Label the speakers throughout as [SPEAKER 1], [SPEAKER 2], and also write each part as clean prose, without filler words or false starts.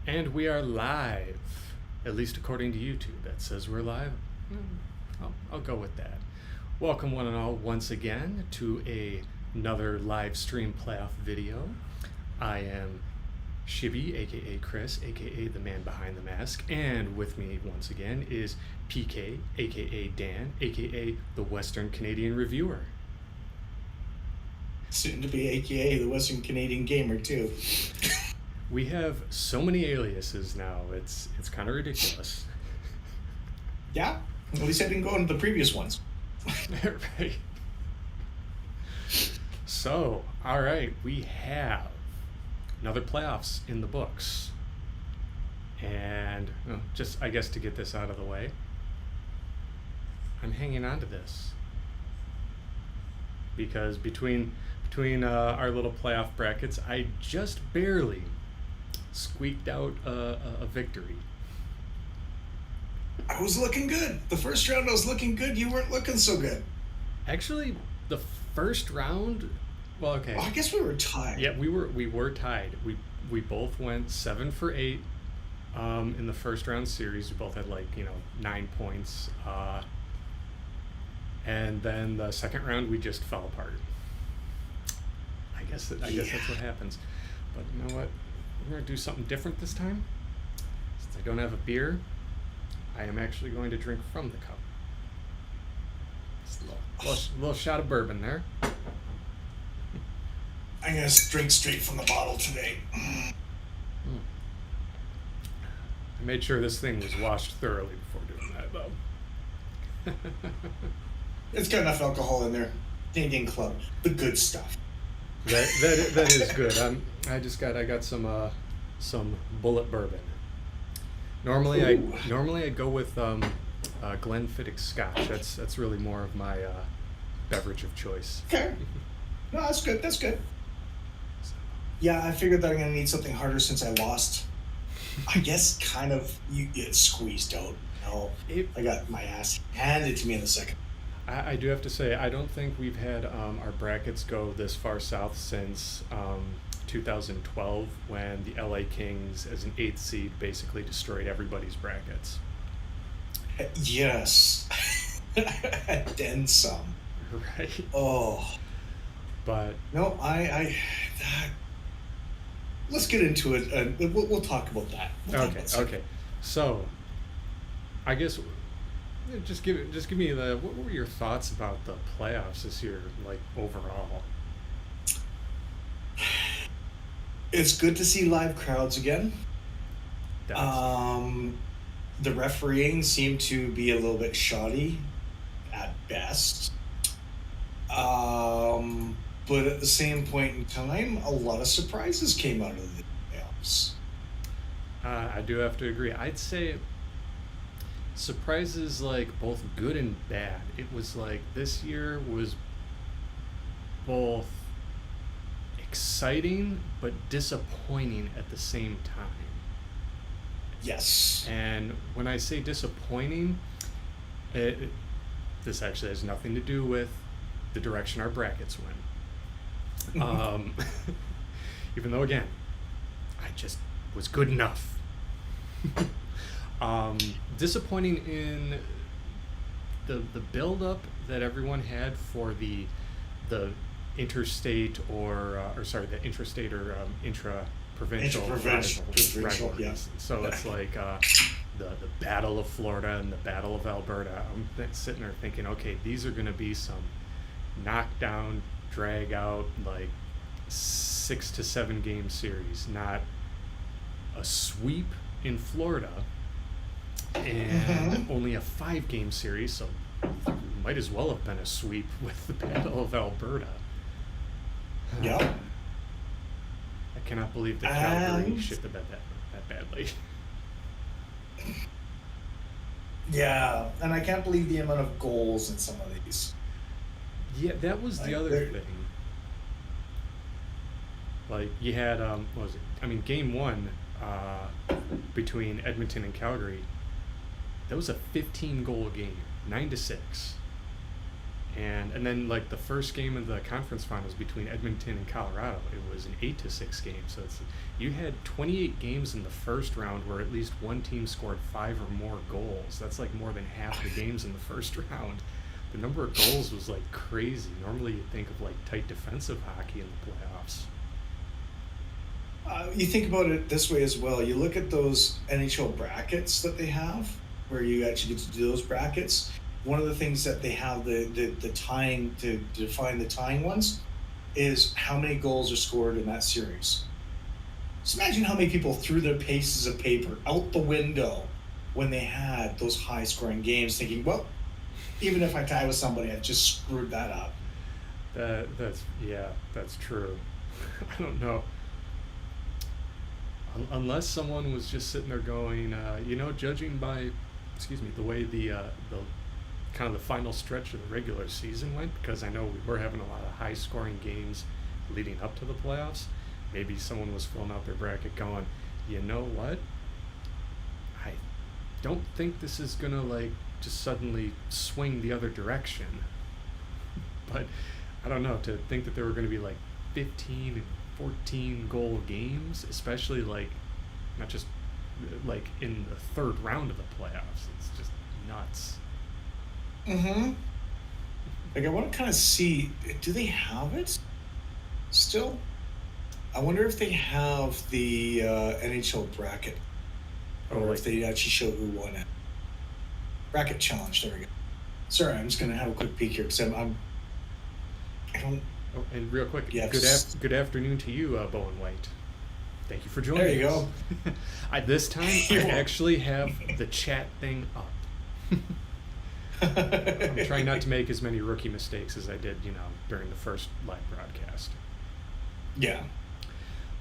[SPEAKER 1] And we are live, at least according to YouTube. That says we're live. I'll go with that. Welcome, one and all, once again to another live stream playoff video. I am Shibby, aka Chris, aka the man behind the mask, and with me once again is PK, aka Dan, aka the Western Canadian Reviewer.
[SPEAKER 2] Soon to be aka the Western Canadian Gamer too.
[SPEAKER 1] We have so many aliases now, it's kind of ridiculous.
[SPEAKER 2] Yeah, at least I didn't go into the previous ones.
[SPEAKER 1] Right. So, all right, we have another playoffs in the books. And just, I guess, to get this out of the way, I'm hanging on to this. Because between our little playoff brackets, I just barely squeaked out a victory.
[SPEAKER 2] I was looking good. The first round I was looking good. You weren't looking so good.
[SPEAKER 1] Actually, the first round, well, okay.
[SPEAKER 2] I guess we were tied.
[SPEAKER 1] Yeah, we were tied. We both went 7 for 8 in the first round series. We both had 9 points. And then the second round we just fell apart. I guess that's what happens. But you know what? We're gonna do something different this time. Since I don't have a beer, I am actually going to drink from the cup. Just a little shot of bourbon there.
[SPEAKER 2] I'm gonna drink straight from the bottle today.
[SPEAKER 1] I made sure this thing was washed thoroughly before doing that, though.
[SPEAKER 2] It's got enough alcohol in there. Canadian Club, the good stuff.
[SPEAKER 1] That is good. I got some Bullet bourbon. Normally I go with Glenfiddich Scotch. That's really more of my beverage of choice.
[SPEAKER 2] Okay. No, that's good. That's good. Yeah, I figured that I'm gonna need something harder since I lost. I guess kind of you get squeezed out. No, I got my ass handed to me in the second.
[SPEAKER 1] I do have to say, I don't think we've had our brackets go this far south since 2012, when the LA Kings, as an 8th seed, basically destroyed everybody's brackets.
[SPEAKER 2] Yes. Then some.
[SPEAKER 1] Right.
[SPEAKER 2] Oh.
[SPEAKER 1] But
[SPEAKER 2] no, let's get into it, and we'll talk about that.
[SPEAKER 1] Okay. So, I guess just give me what were your thoughts about the playoffs this year, overall?
[SPEAKER 2] It's good to see live crowds again.
[SPEAKER 1] That's...
[SPEAKER 2] The refereeing seemed to be a little bit shoddy at best. But at the same point in time, a lot of surprises came out of the playoffs.
[SPEAKER 1] I do have to agree. I'd say surprises both good and bad. It was this year was both exciting but disappointing at the same time.
[SPEAKER 2] Yes.
[SPEAKER 1] And when I say disappointing, this actually has nothing to do with the direction our brackets went. Even though, again, I just was good enough. Disappointing in the build-up that everyone had for the interstate the intrastate or intra-provincial rivalries.
[SPEAKER 2] Yeah.
[SPEAKER 1] So it's the Battle of Florida and the Battle of Alberta. I'm sitting there thinking, okay, these are going to be some knockdown, drag out, 6 to 7 game series, not a sweep in Florida and only a 5 game series, so it might as well have been a sweep with the Battle of Alberta.
[SPEAKER 2] Yeah.
[SPEAKER 1] I cannot believe that Calgary shit the bed that badly.
[SPEAKER 2] Yeah, and I can't believe the amount of goals in some of these.
[SPEAKER 1] Yeah, that was the other thing. You had what was it? I mean, game 1 between Edmonton and Calgary. That was a 15-goal game, 9-6. And then like the first game of the conference finals between Edmonton and Colorado, it was an 8-6 game. So you had 28 games in the first round where at least one team scored 5 or more goals. That's like more than half the games in the first round. The number of goals was like crazy. Normally you think of like tight defensive hockey in the playoffs.
[SPEAKER 2] You think about it this way as well. You look at those NHL brackets that they have, where you actually get to do those brackets. One of the things that they have the tying to define the tying ones is how many goals are scored in that series. Just imagine how many people threw their pieces of paper out the window when they had those high scoring games, thinking, well, even if I tie with somebody, I've just screwed that up.
[SPEAKER 1] That's true. I don't know. Unless someone was just sitting there going, judging by, the way the kind of the final stretch of the regular season went, because I know we were having a lot of high scoring games leading up to the playoffs. Maybe someone was filling out their bracket going, you know what? I don't think this is going to like just suddenly swing the other direction. But I don't know, to think that there were going to be like 15 and 14 goal games, especially like not just like in the third round of the playoffs. It's just nuts.
[SPEAKER 2] Like, I want to kind of see, do they have it still? I wonder if they have the NHL bracket, or if they actually show who won it. Bracket challenge. There we go. Sorry, I'm just gonna have a quick peek here because I don't.
[SPEAKER 1] Oh, and real quick,
[SPEAKER 2] Yes.
[SPEAKER 1] good afternoon to you, Bowen White. Thank you for joining
[SPEAKER 2] There you
[SPEAKER 1] us.
[SPEAKER 2] go.
[SPEAKER 1] This time, I actually have the chat thing up. I'm trying not to make as many rookie mistakes as I did, during the first live broadcast.
[SPEAKER 2] Yeah.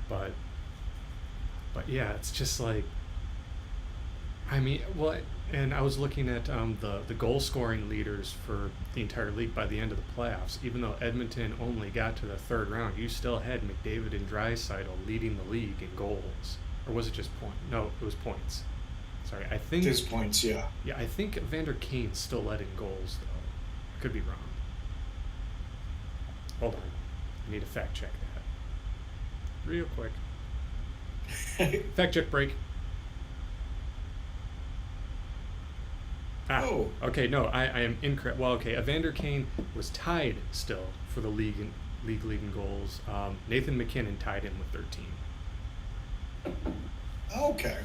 [SPEAKER 1] But yeah, it's just like, I mean, well, and I was looking at the goal scoring leaders for the entire league by the end of the playoffs. Even though Edmonton only got to the third round, you still had McDavid and Draisaitl leading the league in goals. Or was it just points? No, it was points. Sorry, I think...
[SPEAKER 2] There's points, yeah.
[SPEAKER 1] Yeah, I think Evander Kane still led in goals, though. I could be wrong. Hold on. I need to fact check that. Real quick. Fact check break.
[SPEAKER 2] Oh.
[SPEAKER 1] Okay, no, I am incorrect. Well, okay, Evander Kane was tied still for the league leading goals. Nathan McKinnon tied him with 13.
[SPEAKER 2] Okay.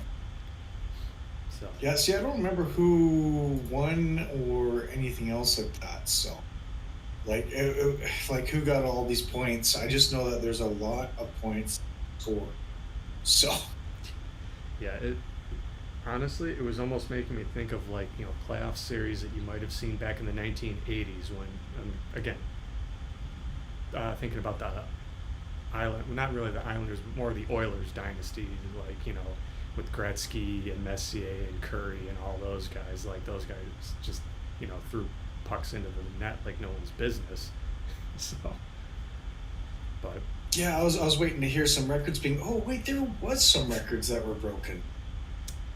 [SPEAKER 1] So.
[SPEAKER 2] Yeah, see, I don't remember who won or anything else like that, so... Like, like who got all these points? I just know that there's a lot of points scored. So...
[SPEAKER 1] Yeah, honestly, it was almost making me think of like, playoff series that you might have seen back in the 1980s when, again, thinking about the Island, well, not really the Islanders, but more the Oilers dynasty, like, with Gretzky and Messier and Curry and all those guys. Like, those guys just, threw pucks into the net like no one's business. So, but...
[SPEAKER 2] Yeah, I was waiting to hear some records being... Oh, wait, there was some records that were broken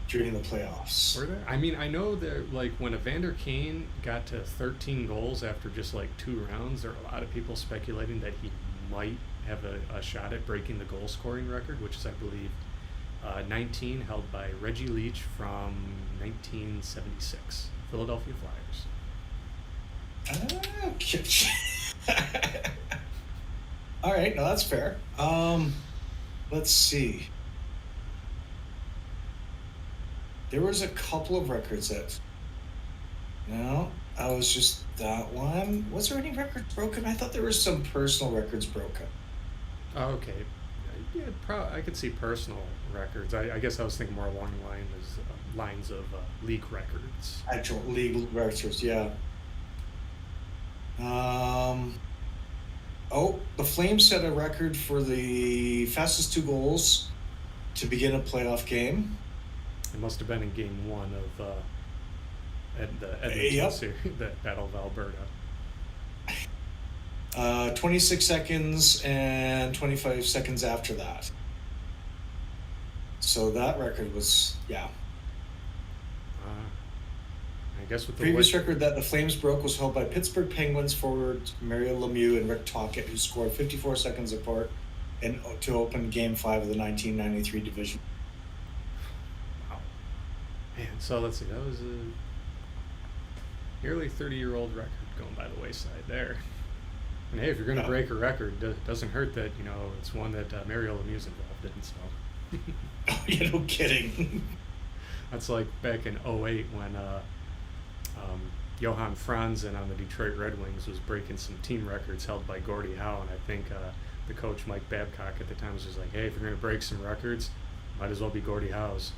[SPEAKER 2] during the playoffs.
[SPEAKER 1] Were there? I mean, I know that, like, when Evander Kane got to 13 goals after just, like, 2 rounds, there were a lot of people speculating that he might have a shot at breaking the goal-scoring record, which is, I believe, 19, held by Reggie Leach from 1976. Philadelphia Flyers.
[SPEAKER 2] Okay. All right, no, that's fair. Let's see. There was a couple of records that... No, I was just that one. Was there any records broken? I thought there were some personal records broken.
[SPEAKER 1] Oh, okay. Yeah, I could see personal records. I guess I was thinking more along the lines of league records.
[SPEAKER 2] Actual league records, yeah. The Flames set a record for the fastest 2 goals to begin a playoff game.
[SPEAKER 1] It must have been in Game 1 of the Edmonton series, the Battle of Alberta.
[SPEAKER 2] 26 seconds and 25 seconds after that. So that record was, yeah.
[SPEAKER 1] I guess with the
[SPEAKER 2] previous record that the Flames broke was held by Pittsburgh Penguins forwards Mario Lemieux and Rick Tocchet, who scored 54 seconds apart to open Game 5 of the 1993 division.
[SPEAKER 1] Wow. Man, so let's see. That was a nearly 30-year-old record going by the wayside there. And hey, if you're going to break a record, it doesn't hurt that, it's one that Mario Lemieux's involved in, so.
[SPEAKER 2] Oh, yeah, no kidding.
[SPEAKER 1] That's like back in 2008 when Johan Franzen on the Detroit Red Wings was breaking some team records held by Gordie Howe, and I think the coach Mike Babcock at the time was just like, hey, if you're going to break some records, might as well be Gordie Howe's.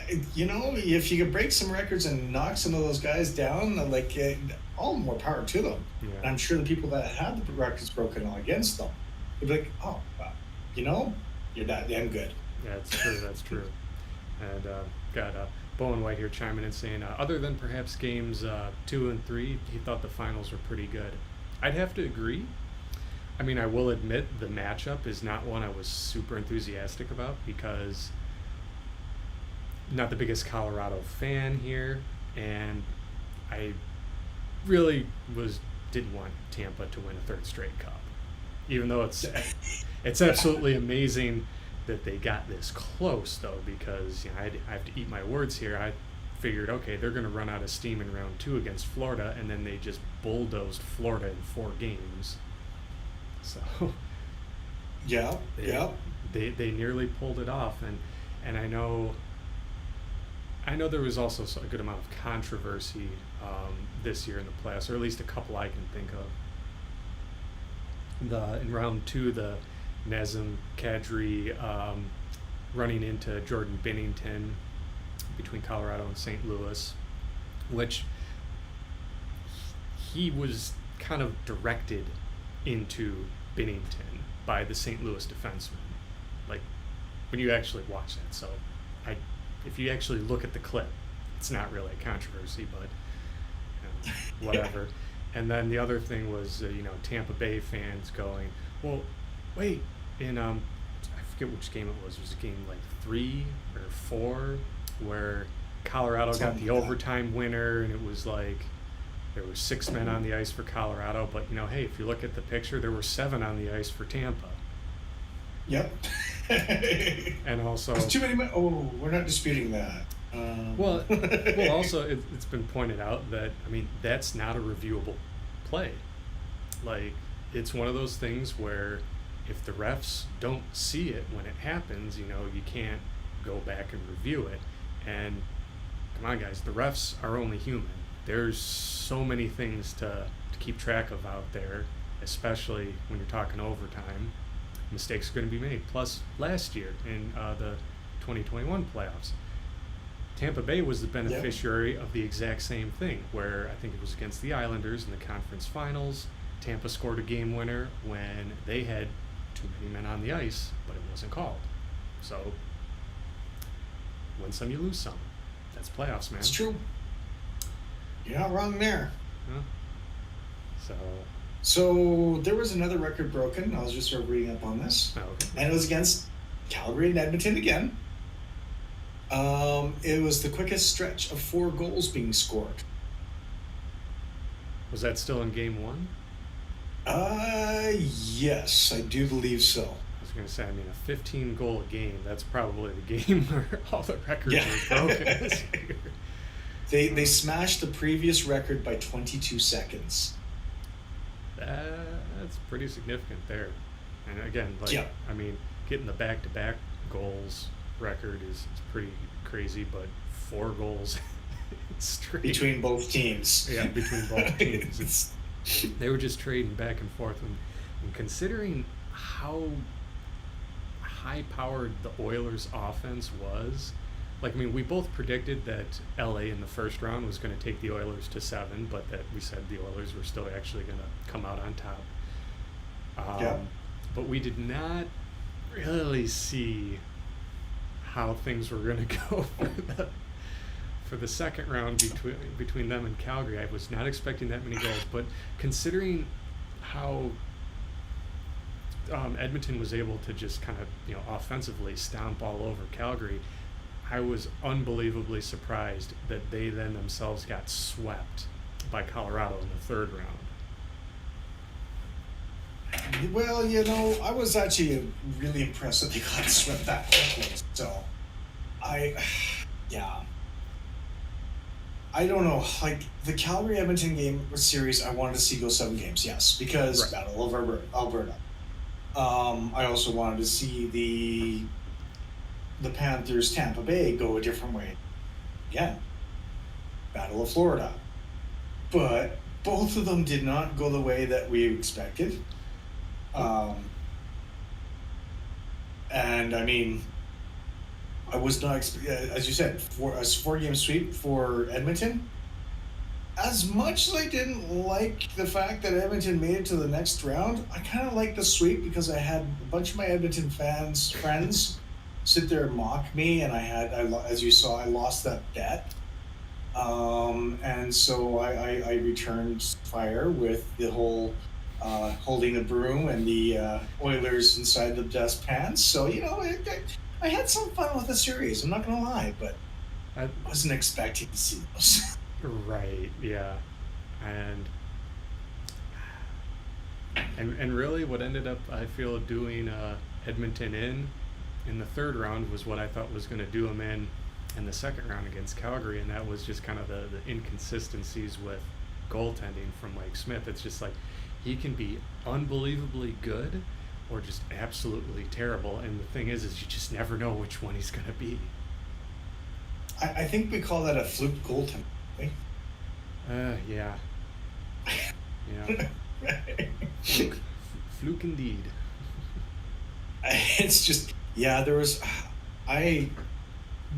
[SPEAKER 2] If you could break some records and knock some of those guys down, all the more power to them.
[SPEAKER 1] Yeah.
[SPEAKER 2] And I'm sure the people that had the records broken against them would be like, oh, wow, you're that damn good.
[SPEAKER 1] Yeah, that's true. And got Bowen White here chiming in saying, other than perhaps games 2 and 3, he thought the finals were pretty good. I'd have to agree. I mean, I will admit the matchup is not one I was super enthusiastic about because not the biggest Colorado fan here, and I really didn't want Tampa to win a third straight cup, even though it's absolutely amazing that they got this close, though, because I have to eat my words here. I figured, okay, they're going to run out of steam in round 2 against Florida, and then they just bulldozed Florida in 4 games. So they nearly pulled it off, and I know there was also a good amount of controversy this year in the playoffs, or at least a couple I can think of. In round 2, the Nazem Kadri running into Jordan Binnington between Colorado and St. Louis, which he was kind of directed into Binnington by the St. Louis defenseman. Like, when you actually watch that. So if you actually look at the clip, it's not really a controversy, but whatever. Yeah. And then the other thing was, Tampa Bay fans going, well, wait, in I forget which game it was. It was game 3 or 4 where Colorado got the overtime winner, and it was like there were 6 men on the ice for Colorado, but hey, if you look at the picture, there were 7 on the ice for Tampa.
[SPEAKER 2] Yep.
[SPEAKER 1] And also,
[SPEAKER 2] there's too many men. Oh, we're not disputing that.
[SPEAKER 1] Well, also it's been pointed out that that's not a reviewable play. Like, it's one of those things where if the refs don't see it when it happens, you can't go back and review it. And come on, guys, the refs are only human. There's so many things to keep track of out there, especially when you're talking overtime. Mistakes are going to be made. Plus, last year in the 2021 playoffs, Tampa Bay was the beneficiary of the exact same thing, where I think it was against the Islanders in the conference finals. Tampa scored a game winner when they had too many men on the ice, but it wasn't called. So, win some, you lose some. That's playoffs, man.
[SPEAKER 2] It's true. You're not wrong there.
[SPEAKER 1] Huh?
[SPEAKER 2] So there was another record broken. I was just sort of reading up on this.
[SPEAKER 1] Oh, okay.
[SPEAKER 2] And it was against Calgary and Edmonton again. It was the quickest stretch of 4 goals being scored.
[SPEAKER 1] Was that still in game 1?
[SPEAKER 2] Yes, I do believe so.
[SPEAKER 1] I was going to say, a 15-goal game, that's probably the game where all the records were broken this year.
[SPEAKER 2] They smashed the previous record by 22 seconds.
[SPEAKER 1] That's pretty significant there. And again, getting the back-to-back goals record is pretty crazy, but 4 goals straight.
[SPEAKER 2] Between both teams.
[SPEAKER 1] Yeah, between both teams. They were just trading back and forth. And considering how high-powered the Oilers' offense was, we both predicted that LA in the first round was going to take the Oilers to 7, but that we said the Oilers were still actually going to come out on top. But we did not really see how things were going to go for the second round between them and Calgary. I was not expecting that many goals, but considering how Edmonton was able to just kind of offensively stomp all over Calgary, I was unbelievably surprised that they then themselves got swept by Colorado in the third round.
[SPEAKER 2] Well, I was actually really impressed that they got swept that quickly. So, yeah. I don't know. Like the Calgary Edmonton game series, I wanted to see go 7 games. Yes, because
[SPEAKER 1] Right.
[SPEAKER 2] Battle of Alberta. I also wanted to see the Panthers Tampa Bay go a different way. Again, Battle of Florida. But both of them did not go the way that we expected. And I mean, I was not, as you said, for a 4-game sweep for Edmonton. As much as I didn't like the fact that Edmonton made it to the next round, I kind of liked the sweep because I had a bunch of my Edmonton friends sit there and mock me, and as you saw, I lost that bet. And so I returned fire with the whole holding the broom and the Oilers inside the dust pans. So, I had some fun with the series, I'm not going to lie, but I wasn't expecting to see those.
[SPEAKER 1] Right, yeah. And really what ended up, I feel, doing Edmonton in the third round was what I thought was going to do them in the second round against Calgary, and that was just kind of the inconsistencies with goaltending from Mike Smith. It's just like he can be unbelievably good or just absolutely terrible, and the thing is you just never know which one he's going to be.
[SPEAKER 2] I think we call that a fluke goaltender, right?
[SPEAKER 1] Yeah. Fluke indeed.
[SPEAKER 2] It's just, the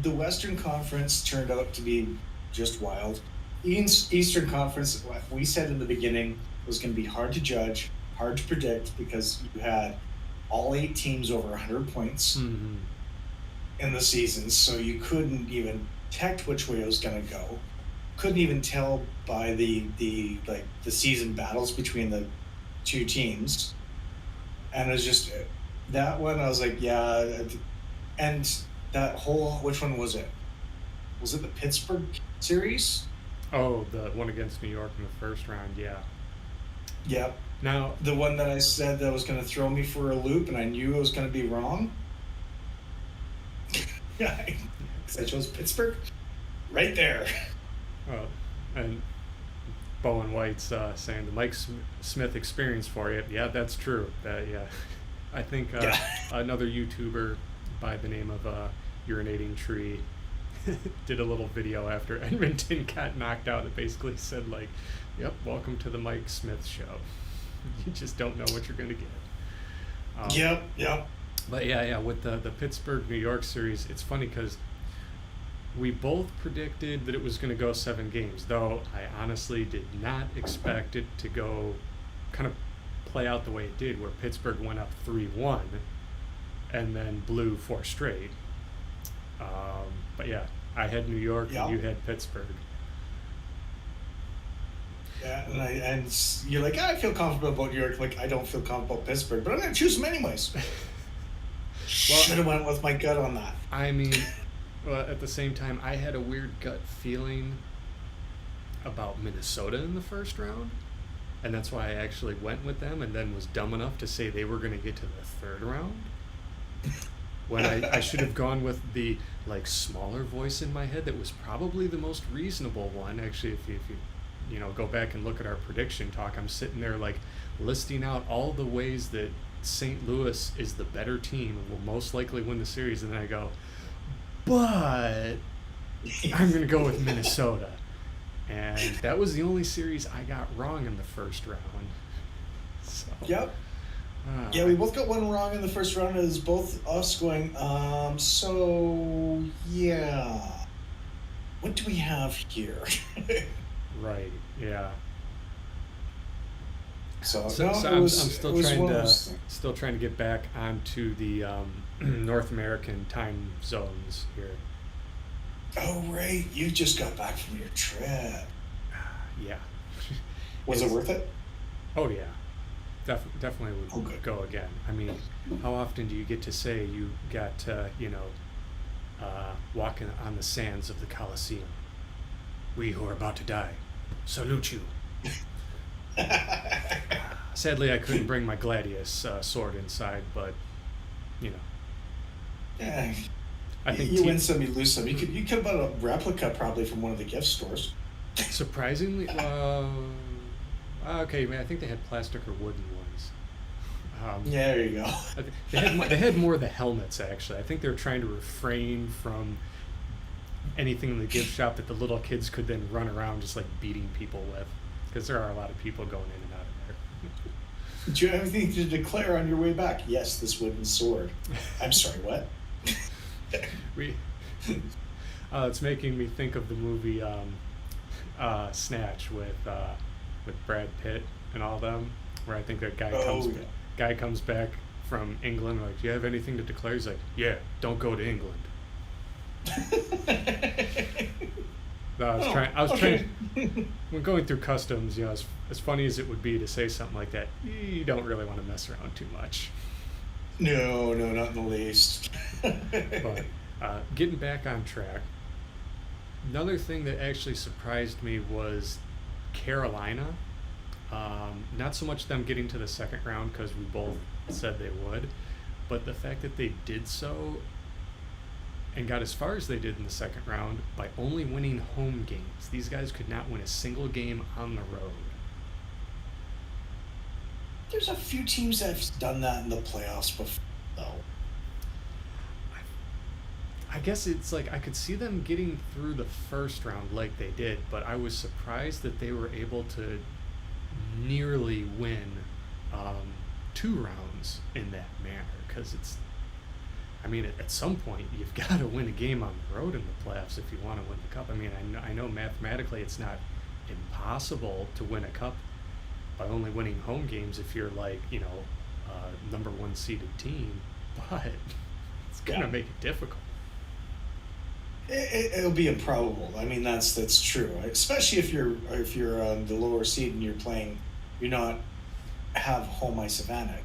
[SPEAKER 2] Western Conference turned out to be just wild. Eastern Conference, we said in the beginning, was going to be hard to judge, hard to predict, because you had all 8 teams over 100 points in the season, so you couldn't even detect which way it was going to go. Couldn't even tell by the season battles between the 2 teams, and it was just that one. I was like, yeah, and that whole, which one was it? Was it the Pittsburgh series?
[SPEAKER 1] Oh, the one against New York in the first round, yeah.
[SPEAKER 2] Yep.
[SPEAKER 1] Now,
[SPEAKER 2] the one that I said that was going to throw me for a loop, and I knew it was going to be wrong. Yeah, because I chose Pittsburgh. Right there.
[SPEAKER 1] Oh, and Bowen White's saying the Mike Smith experience for you. Yeah, that's true. Yeah, I think another YouTuber by the name of Urinating Tree did a little video after Edmonton got knocked out that basically said, like, yep, welcome to the Mike Smith show. You just don't know what you're going to get.
[SPEAKER 2] Yep.
[SPEAKER 1] But yeah, with the Pittsburgh-New York series, it's funny because we both predicted that it was going to go 7 games, though I honestly did not expect it to go kind of play out the way it did, where Pittsburgh went up 3-1 and then blew 4 straight. But yeah, I had New York and you had Pittsburgh.
[SPEAKER 2] Yeah, and you're like, I feel comfortable about New York. Like, I don't feel comfortable about Pittsburgh, but I'm going to choose them anyways. Should have went with my gut on that.
[SPEAKER 1] I mean, well, at the same time, I had a weird gut feeling about Minnesota in the first round, and that's why I actually went with them and then was dumb enough to say they were going to get to the third round. When I should have gone with the smaller voice in my head that was probably the most reasonable one. Actually, if you go back and look at our prediction talk, I'm sitting there listing out all the ways that St. Louis is the better team and will most likely win the series, and then I go, but I'm going to go with Minnesota. And that was the only series I got wrong in the first round. So,
[SPEAKER 2] yep. Yeah, we both got one wrong in the first round. It was both us going, so, yeah. What do we have here?
[SPEAKER 1] Right, yeah.
[SPEAKER 2] So
[SPEAKER 1] I'm still trying to get back onto the North American time zones here.
[SPEAKER 2] Oh, right. You just got back from your trip.
[SPEAKER 1] Yeah.
[SPEAKER 2] Was it worth it?
[SPEAKER 1] Oh, yeah. Definitely would go again. I mean, how often do you get to say you got, walking on the sands of the Colosseum. We who are about to die, salute you. Sadly, I couldn't bring my gladius sword inside, but, you know.
[SPEAKER 2] Yeah.
[SPEAKER 1] I think
[SPEAKER 2] you win some, you lose some. You could have bought a replica probably from one of the gift stores.
[SPEAKER 1] Surprisingly, okay, man, I think they had plastic or wooden ones.
[SPEAKER 2] Yeah, there you go.
[SPEAKER 1] They had more of the helmets, actually. I think they were trying to refrain from anything in the gift shop that the little kids could then run around just like beating people with, because there are a lot of people going in and out of there.
[SPEAKER 2] Do you have anything to declare on your way back? Yes, this wooden sword. I'm sorry, what?
[SPEAKER 1] It's making me think of the movie Snatch with Brad Pitt and all them, where I think that guy comes back from England, like, do you have anything to declare? He's like, yeah, don't go to England. No, I was trying. When going through customs, you know, as funny as it would be to say something like that, you don't really want to mess around too much.
[SPEAKER 2] No, not in the least.
[SPEAKER 1] But getting back on track, another thing that actually surprised me was Carolina. Not so much them getting to the second round, because we both said they would, but the fact that they did so and got as far as they did in the second round by only winning home games. These guys could not win a single game on the road.
[SPEAKER 2] There's a few teams that have done that in the playoffs before, though.
[SPEAKER 1] I guess it's like I could see them getting through the first round like they did, but I was surprised that they were able to nearly win 2 rounds in that manner, because I mean, at some point, you've got to win a game on the road in the playoffs if you want to win the cup. I mean, I know mathematically it's not impossible to win a cup by only winning home games if you're like, you know, number 1 seeded team, but it's going to make it difficult.
[SPEAKER 2] It'll be improbable. I mean, that's true, especially if you're the lower seed and you're not have home ice advantage.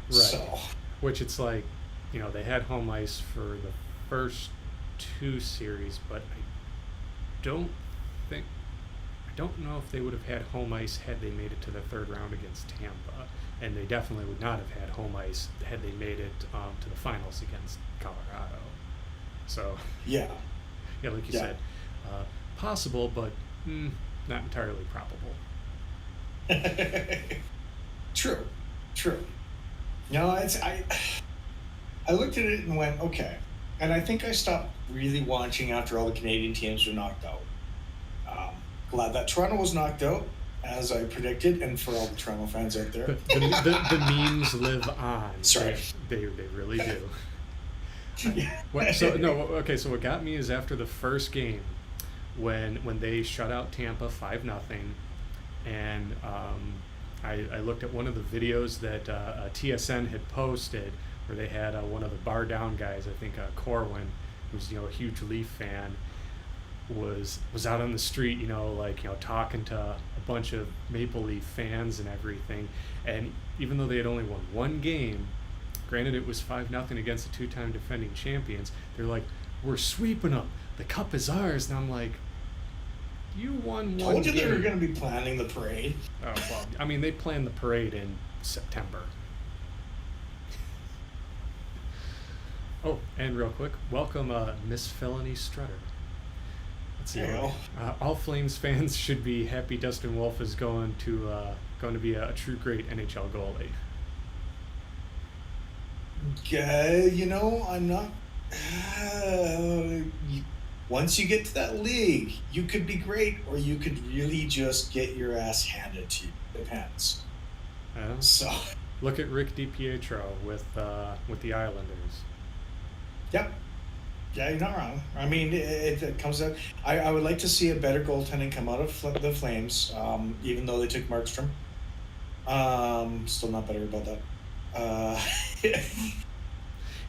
[SPEAKER 1] Right. So, which it's like, you know, they had home ice for the first 2 series, but I don't know if they would have had home ice had they made it to the third round against Tampa, and they definitely would not have had home ice had they made it to the finals against Colorado. So yeah, like you said, possible, but not entirely probable.
[SPEAKER 2] True. No, I looked at it and went, okay. And I think I stopped really watching after all the Canadian teams were knocked out. Glad that Toronto was knocked out, as I predicted, and for all the Toronto fans out there.
[SPEAKER 1] The memes live on.
[SPEAKER 2] Sorry.
[SPEAKER 1] They really do. So what got me is after the first game, when they shut out Tampa 5-0, and I looked at one of the videos that TSN had posted, where they had one of the bar down guys, I think Corwin, who's a huge Leaf fan, was out on the street, talking to a bunch of Maple Leaf fans and everything. And even though they had only won 1 game, granted it was 5-0 against the 2-time defending champions, they're like, we're sweeping them, the cup is ours. And I'm like, you won 1 game.
[SPEAKER 2] Told you they were going to be planning the parade.
[SPEAKER 1] Oh, well, I mean, they planned the parade in September. Oh, and real quick, welcome Miss Felony Strutter. Let's see. All Flames fans should be happy Dustin Wolf is going to be a true great NHL goalie.
[SPEAKER 2] I'm not. Once you get to that league, you could be great, or you could really just get your ass handed to you. Depends. So
[SPEAKER 1] look at Rick DiPietro with the Islanders.
[SPEAKER 2] Yep. Yeah, you're not wrong. I mean, it comes out. I would like to see a better goaltending come out of the Flames, even though they took Markstrom. Still not better about that.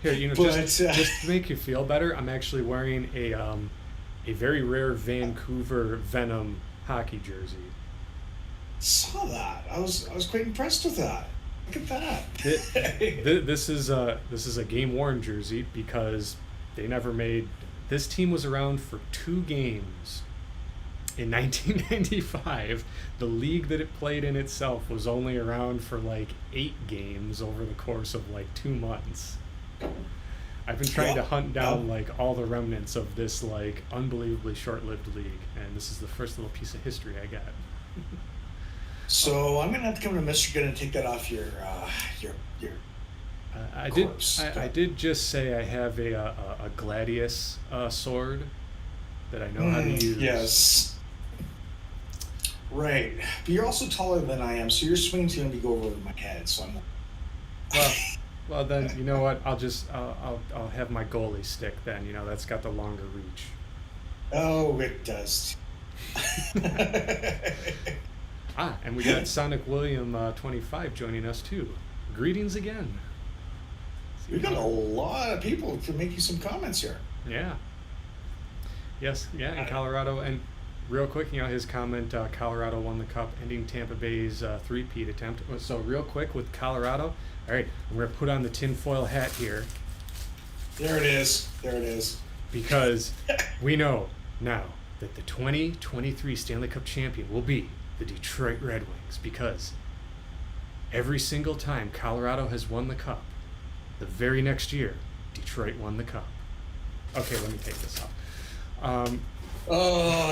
[SPEAKER 1] Here, just to make you feel better, I'm actually wearing a very rare Vancouver Venom hockey jersey.
[SPEAKER 2] Saw that. I was quite impressed with that. Look at that.
[SPEAKER 1] This is a game worn jersey because They never made. This team was around for 2 games. In 1995, the league that it played in itself was only around for like 8 games over the course of like 2 months. I've been trying to hunt down like all the remnants of this like unbelievably short-lived league, and this is the first little piece of history I got.
[SPEAKER 2] So I'm gonna have to come to Michigan and take that off your corpse.
[SPEAKER 1] I did just say I have a gladius sword that I know how to use.
[SPEAKER 2] Yes. Right, but you're also taller than I am, so your swing's gonna be go over my head. So I'm.
[SPEAKER 1] Well then, you know what? I'll have my goalie stick then. You know, that's got the longer reach.
[SPEAKER 2] Oh, it does.
[SPEAKER 1] And we got Sonic William 25 joining us too. Greetings again.
[SPEAKER 2] We got a lot of people to make you some comments here.
[SPEAKER 1] Yeah. Yes, yeah, in Colorado. And real quick, you know, his comment, Colorado won the cup, ending Tampa Bay's three-peat attempt. So real quick with Colorado, all right, I'm going to put on the tinfoil hat here.
[SPEAKER 2] There it is. There it is.
[SPEAKER 1] Because we know now that the 2023 Stanley Cup champion will be the Detroit Red Wings, because every single time Colorado has won the cup, the very next year, Detroit won the cup. Okay, let me take this off.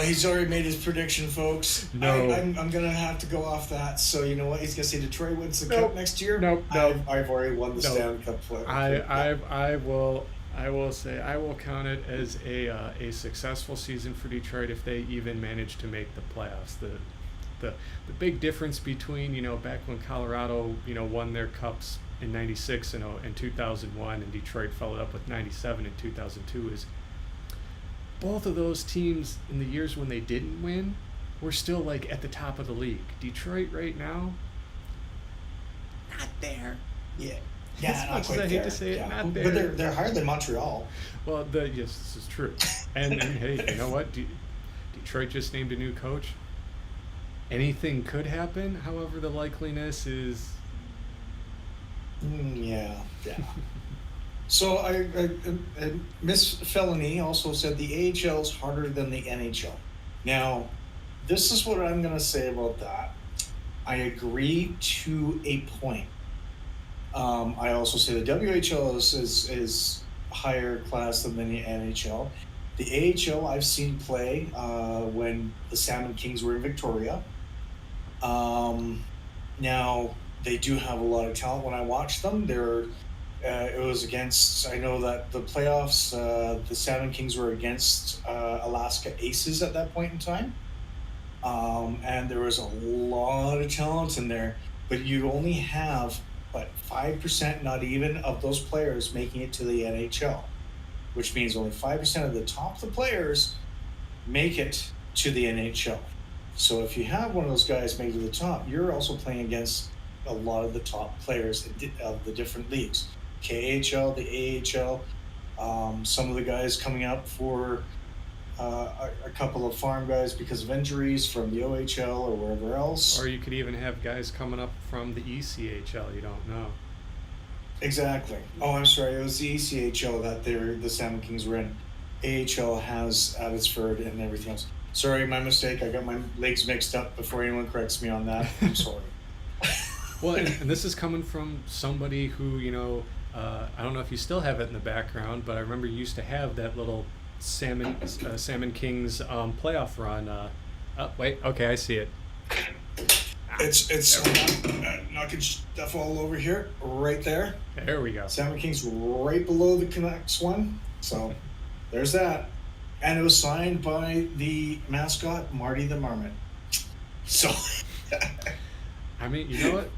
[SPEAKER 2] He's already made his prediction, folks.
[SPEAKER 1] No.
[SPEAKER 2] I'm going to have to go off that. So you know what? He's going to say Detroit wins the cup next year?
[SPEAKER 1] Nope.
[SPEAKER 2] I've already won the Stanley Cup.
[SPEAKER 1] I will say I will count it as a successful season for Detroit if they even manage to make the playoffs. The big difference between, you know, back when Colorado, you know, won their cups in 96 and 2001 and Detroit followed up with 97 and 2002 is both of those teams in the years when they didn't win were still like at the top of the league. Detroit right now, not there.
[SPEAKER 2] Yeah.
[SPEAKER 1] As much as I hate to say it, not there.
[SPEAKER 2] But they're higher than Montreal.
[SPEAKER 1] Well, yes, this is true. And hey, you know what? Detroit just named a new coach. Anything could happen. However, the likeliness is.
[SPEAKER 2] Yeah. So I Miss Felony also said the AHL is harder than the NHL. Now, this is what I'm going to say about that. I agree to a point. I also say the WHL is higher class than the NHL. The AHL I've seen play when the Salmon Kings were in Victoria. Now they do have a lot of talent. When I watched them, it was against. I know that the playoffs, the Salmon Kings were against Alaska Aces at that point in time, and there was a lot of talent in there. But you only have 5%, not even, of those players making it to the NHL, which means only 5% of the top of the players make it to the NHL. So if you have one of those guys make it to the top, you're also playing against a lot of the top players of the different leagues. KHL, the AHL, some of the guys coming up for a couple of farm guys because of injuries from the OHL or wherever else.
[SPEAKER 1] Or you could even have guys coming up from the ECHL, you don't know.
[SPEAKER 2] Exactly. Oh, I'm sorry. It was the ECHL that the Salmon Kings were in. AHL has Abbotsford and everything else. Sorry, my mistake. I got my legs mixed up before anyone corrects me on that. I'm sorry.
[SPEAKER 1] Well, and this is coming from somebody who, you know, I don't know if you still have it in the background, but I remember you used to have that little Salmon Kings playoff run. Wait, okay, I see it.
[SPEAKER 2] It's knocking stuff all over here, right there.
[SPEAKER 1] There we go.
[SPEAKER 2] Salmon Kings right below the Canucks one. So there's that. And it was signed by the mascot, Marty the Marmot. So.
[SPEAKER 1] I mean, you know what?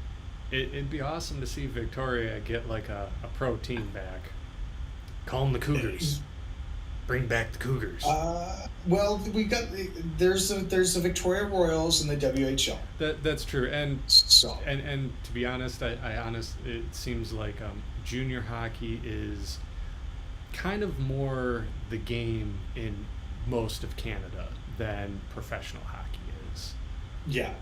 [SPEAKER 1] It'd be awesome to see Victoria get like a pro team back. Call them the Cougars. Bring back the Cougars.
[SPEAKER 2] Well, we got there's the Victoria Royals and the WHL.
[SPEAKER 1] That's true, and
[SPEAKER 2] so
[SPEAKER 1] and to be honest, it seems like junior hockey is kind of more the game in most of Canada than professional hockey is.
[SPEAKER 2] Yeah,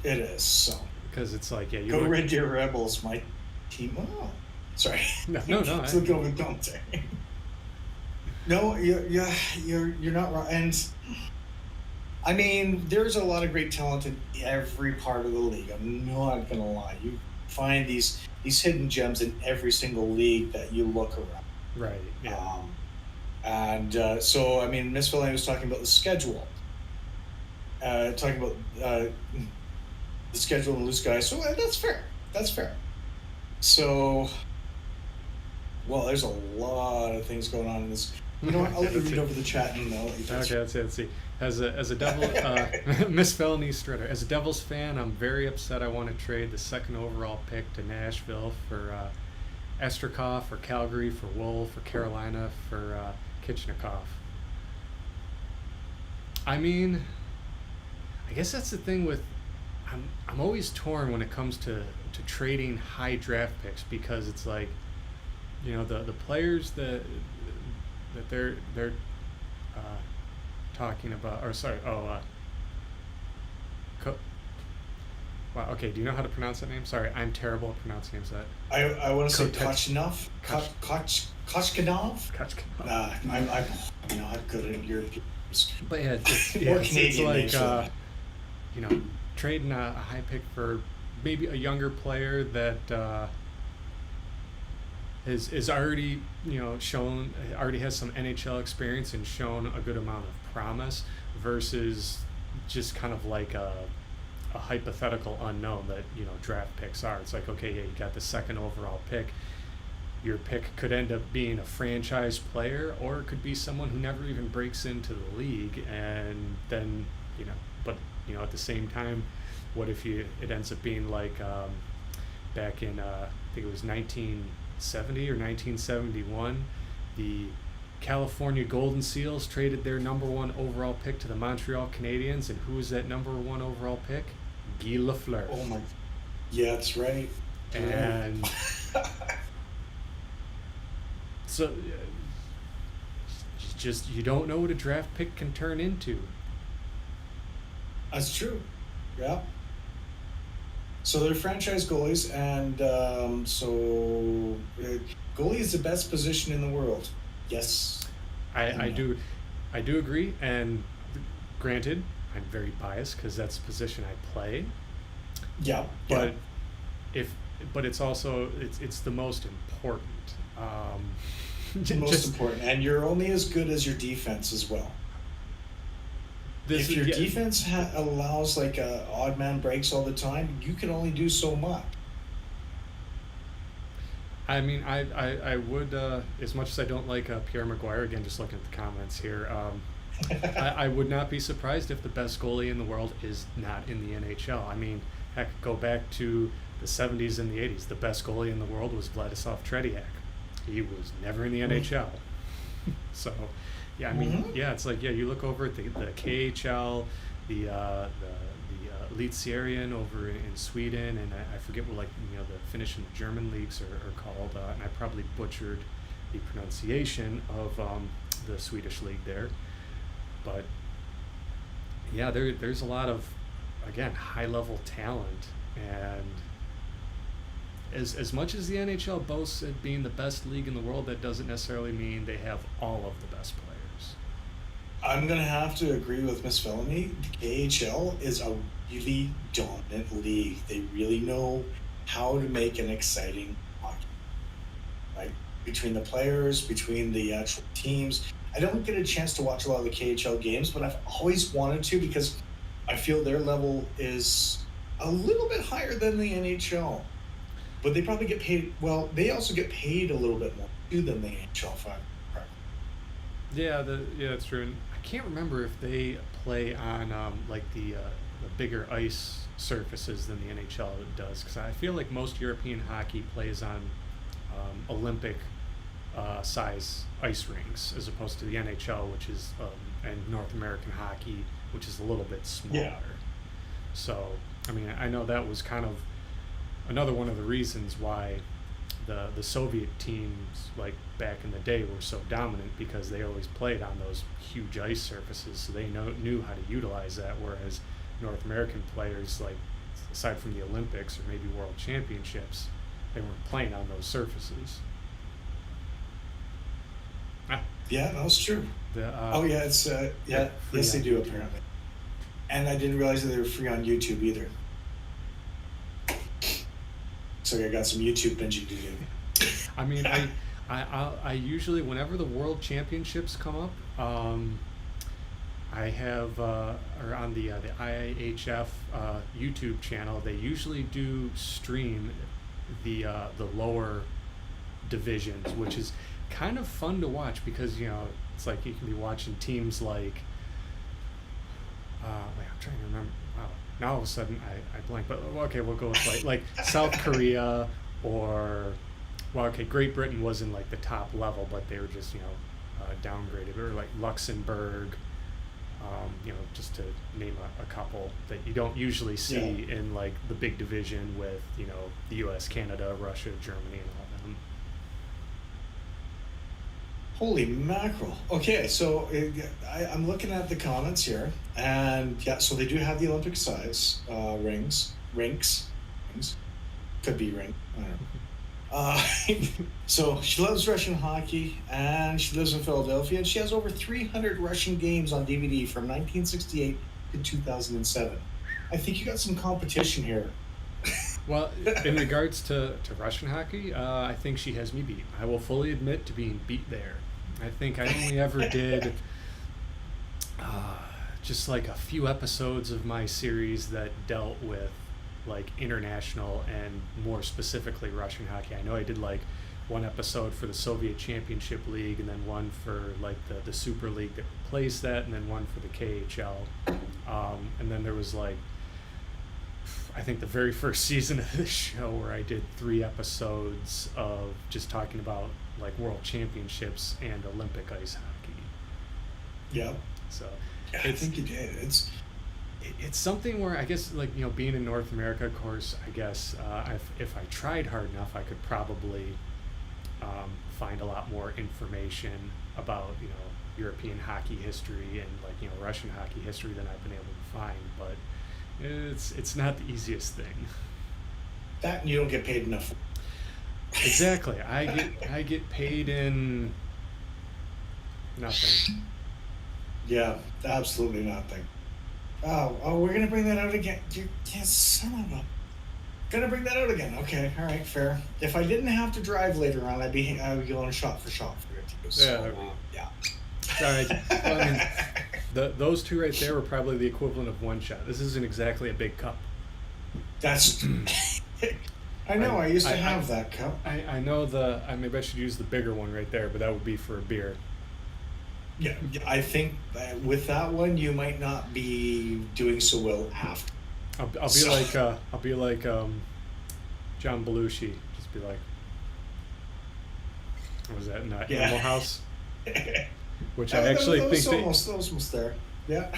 [SPEAKER 2] it is. So
[SPEAKER 1] because it's like you
[SPEAKER 2] go Red Deer Rebels, my team. Oh, sorry.
[SPEAKER 1] No.
[SPEAKER 2] Look over Dante. No, you're not wrong. And I mean, there's a lot of great talent in every part of the league. I'm not gonna lie. You find these hidden gems in every single league that you look around.
[SPEAKER 1] Right. Yeah.
[SPEAKER 2] And so, I mean, Miss Villani was talking about the schedule, talking about the schedule and loose guys. So that's fair. That's fair. So, well, there's a lot of things going on in this. You know what? I'll let you read over the chat and I'll let you
[SPEAKER 1] Okay, let's see. As a Devil, Miss Felony Stritter. As a Devils fan, I'm very upset. I want to trade the second overall pick to Nashville for Estrikov, for Calgary, for Wool, for Carolina, for Kitchenikov. I mean, I guess that's the thing with. I'm always torn when it comes to trading high draft picks because it's like, the players that they're talking about, or sorry, wow, okay, do you know how to pronounce that name? Sorry, I'm terrible at pronouncing names.
[SPEAKER 2] I want to say Kochinov, Kochkinov. I'm not good at European.
[SPEAKER 1] But yeah, it's like trading a high pick for maybe a younger player that is already already has some NHL experience and shown a good amount of promise versus just kind of like a hypothetical unknown that draft picks are. It's like, okay, yeah, you got the second overall pick. Your pick could end up being a franchise player, or it could be someone who never even breaks into the league, and then but at the same time, what if it ends up being like back in I think it was 1970 or 1971, the California Golden Seals traded their number one overall pick to the Montreal Canadiens, and who was that number one overall pick? Guy Lafleur.
[SPEAKER 2] Oh my, yeah, that's right.
[SPEAKER 1] And so just you don't know what a draft pick can turn into.
[SPEAKER 2] That's true. Yeah. So they're franchise goalies, and goalie is the best position in the world. Yes.
[SPEAKER 1] I do agree, and granted, I'm very biased because that's the position I play.
[SPEAKER 2] Yeah.
[SPEAKER 1] But but it's also it's the most important.
[SPEAKER 2] Most important, and you're only as good as your defense as well. If your defense allows like odd man breaks all the time, you can only do so much.
[SPEAKER 1] I mean, I would, as much as I don't like Pierre Maguire, again, just looking at the comments here, I would not be surprised if the best goalie in the world is not in the NHL. I mean, heck, go back to the 70s and the 80s. The best goalie in the world was Vladislav Tretiak. He was never in the NHL. So, yeah, I mean, yeah, it's like, yeah, you look over at the KHL, the Elitserien over in Sweden, and I forget what the Finnish and German leagues are called, and I probably butchered the pronunciation of the Swedish league there, but yeah, there's a lot of, again, high level talent, and as much as the NHL boasts it being the best league in the world, that doesn't necessarily mean they have all of the best players.
[SPEAKER 2] I'm going to have to agree with Miss Felony. The KHL is a really dominant league. They really know how to make an exciting hockey. Like, between the players, between the actual teams. I don't get a chance to watch a lot of the KHL games, but I've always wanted to because I feel their level is a little bit higher than the NHL. But they probably get paid, well, they also get paid a little bit more too than the NHL.
[SPEAKER 1] Yeah, that's true. And I can't remember if they play on the bigger ice surfaces than the NHL does, because I feel like most European hockey plays on Olympic size ice rinks as opposed to the NHL, which is and North American hockey, which is a little bit smaller.
[SPEAKER 2] Yeah.
[SPEAKER 1] So, I mean, I know that was kind of another one of the reasons why the Soviet teams, like back in the day, were so dominant, because they always played on those huge ice surfaces, so they knew how to utilize that, whereas North American players, like, aside from the Olympics or maybe World Championships, they weren't playing on those surfaces.
[SPEAKER 2] Yeah, that's true.
[SPEAKER 1] The,
[SPEAKER 2] Yeah, it's yeah, yes they do apparently. And I didn't realize that they were free on YouTube either. So I got some YouTube binging to do.
[SPEAKER 1] I mean, I usually, whenever the World Championships come up, I have or on the IHF YouTube channel, they usually do stream the lower divisions, which is kind of fun to watch because it's like you can be watching teams like wait, I'm trying to remember. Wow, now all of a sudden I blank. But okay, we'll go with like South Korea or Great Britain was in like the top level, but they were just downgraded, or like Luxembourg. Just to name a couple that you don't usually see in like the big division with the U.S., Canada, Russia, Germany, and all them.
[SPEAKER 2] Holy mackerel. Okay, so I'm looking at the comments here, and yeah, so they do have the Olympic size rinks. Could be ring. I don't know. So she loves Russian hockey, and she lives in Philadelphia, and she has over 300 Russian games on DVD from 1968 to 2007. I think you got some competition here.
[SPEAKER 1] Well, in regards to Russian hockey, I think she has me beat. I will fully admit to being beat there. I think I only ever did just like a few episodes of my series that dealt with like international and more specifically Russian hockey. I know I did like one episode for the Soviet Championship League, and then one for like the Super League that replaced that, and then one for the KHL. And then there was like, I think the very first season of this show where I did 3 episodes of just talking about like World Championships and Olympic ice hockey.
[SPEAKER 2] Yeah.
[SPEAKER 1] So
[SPEAKER 2] yeah, I think you did.
[SPEAKER 1] It's something where I guess like being in North America, of course, I guess if I tried hard enough, I could probably find a lot more information about European hockey history and like Russian hockey history than I've been able to find. But it's not the easiest thing.
[SPEAKER 2] That and you don't get paid enough.
[SPEAKER 1] Exactly. I get paid in nothing.
[SPEAKER 2] Yeah, absolutely nothing. Oh, we're gonna bring that out again. Yes, son of a. Gonna bring that out again. Okay, all right, fair. If I didn't have to drive later on, I'd be going shot for shot for it too. So, yeah.
[SPEAKER 1] All right. Well, I mean, those 2 right there were probably the equivalent of one shot. This isn't exactly a big cup.
[SPEAKER 2] That's. I know. I used to have that cup.
[SPEAKER 1] I know maybe I should use the bigger one right there, but that would be for a beer.
[SPEAKER 2] Yeah, I think with that one you might not be doing so well after.
[SPEAKER 1] I'll be like John Belushi. Just be like, what was that in Animal House? Which I actually think
[SPEAKER 2] that was almost there. Yeah.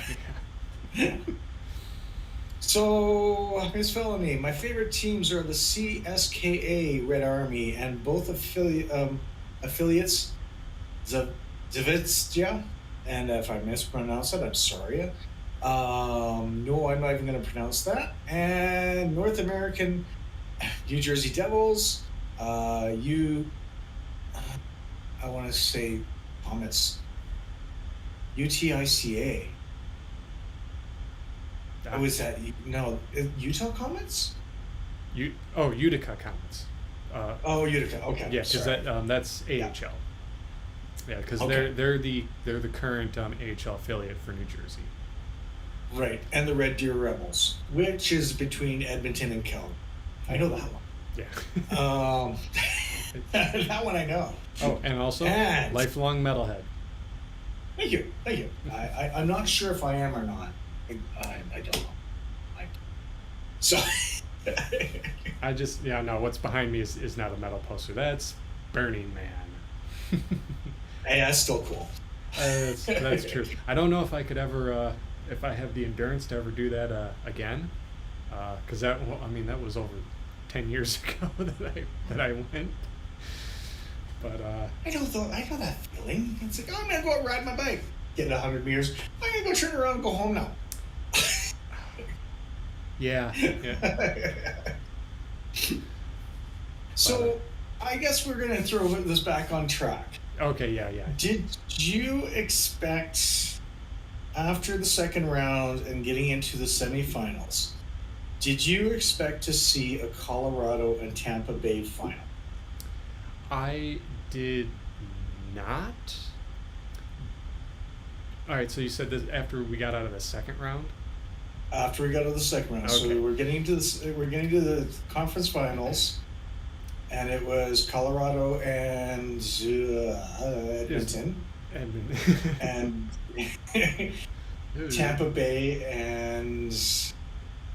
[SPEAKER 2] So, Miss Felony, my favorite teams are the CSKA Red Army and both affiliates, Zavitsia, and if I mispronounce it, I'm sorry. No, I'm not even going to pronounce that. And North American New Jersey Devils, I want to say Comets, UTICA. Was that Utah Comets?
[SPEAKER 1] Utica Comets.
[SPEAKER 2] Utica. Okay.
[SPEAKER 1] Yeah, because that's AHL. Yeah, because they're the current AHL affiliate for New Jersey.
[SPEAKER 2] Right, and the Red Deer Rebels, which is between Edmonton and Calgary. I know that one.
[SPEAKER 1] Yeah.
[SPEAKER 2] That one I know.
[SPEAKER 1] Oh, and also lifelong metalhead.
[SPEAKER 2] Thank you. I'm not sure if I am or not. I don't know. So.
[SPEAKER 1] What's behind me is not a metal poster. That's Burning Man.
[SPEAKER 2] Hey, that's still cool.
[SPEAKER 1] That's true. I don't know if I could ever, if I have the endurance to ever do that again, because that was over 10 years ago that I went. But
[SPEAKER 2] I know that feeling. It's like, I'm gonna go ride my bike, get 100 meters. I'm gonna go turn around and go home now.
[SPEAKER 1] Yeah.
[SPEAKER 2] So, I guess we're gonna throw this back on track.
[SPEAKER 1] Okay, yeah.
[SPEAKER 2] Did you expect, after the second round and getting into the semifinals, did you expect to see a Colorado and Tampa Bay final?
[SPEAKER 1] I did not. All right, so you said this after we got out of the second round?
[SPEAKER 2] After we got to the second round, so
[SPEAKER 1] Okay.
[SPEAKER 2] we're getting to the conference finals, and it was Colorado and Edmonton, and Tampa Bay and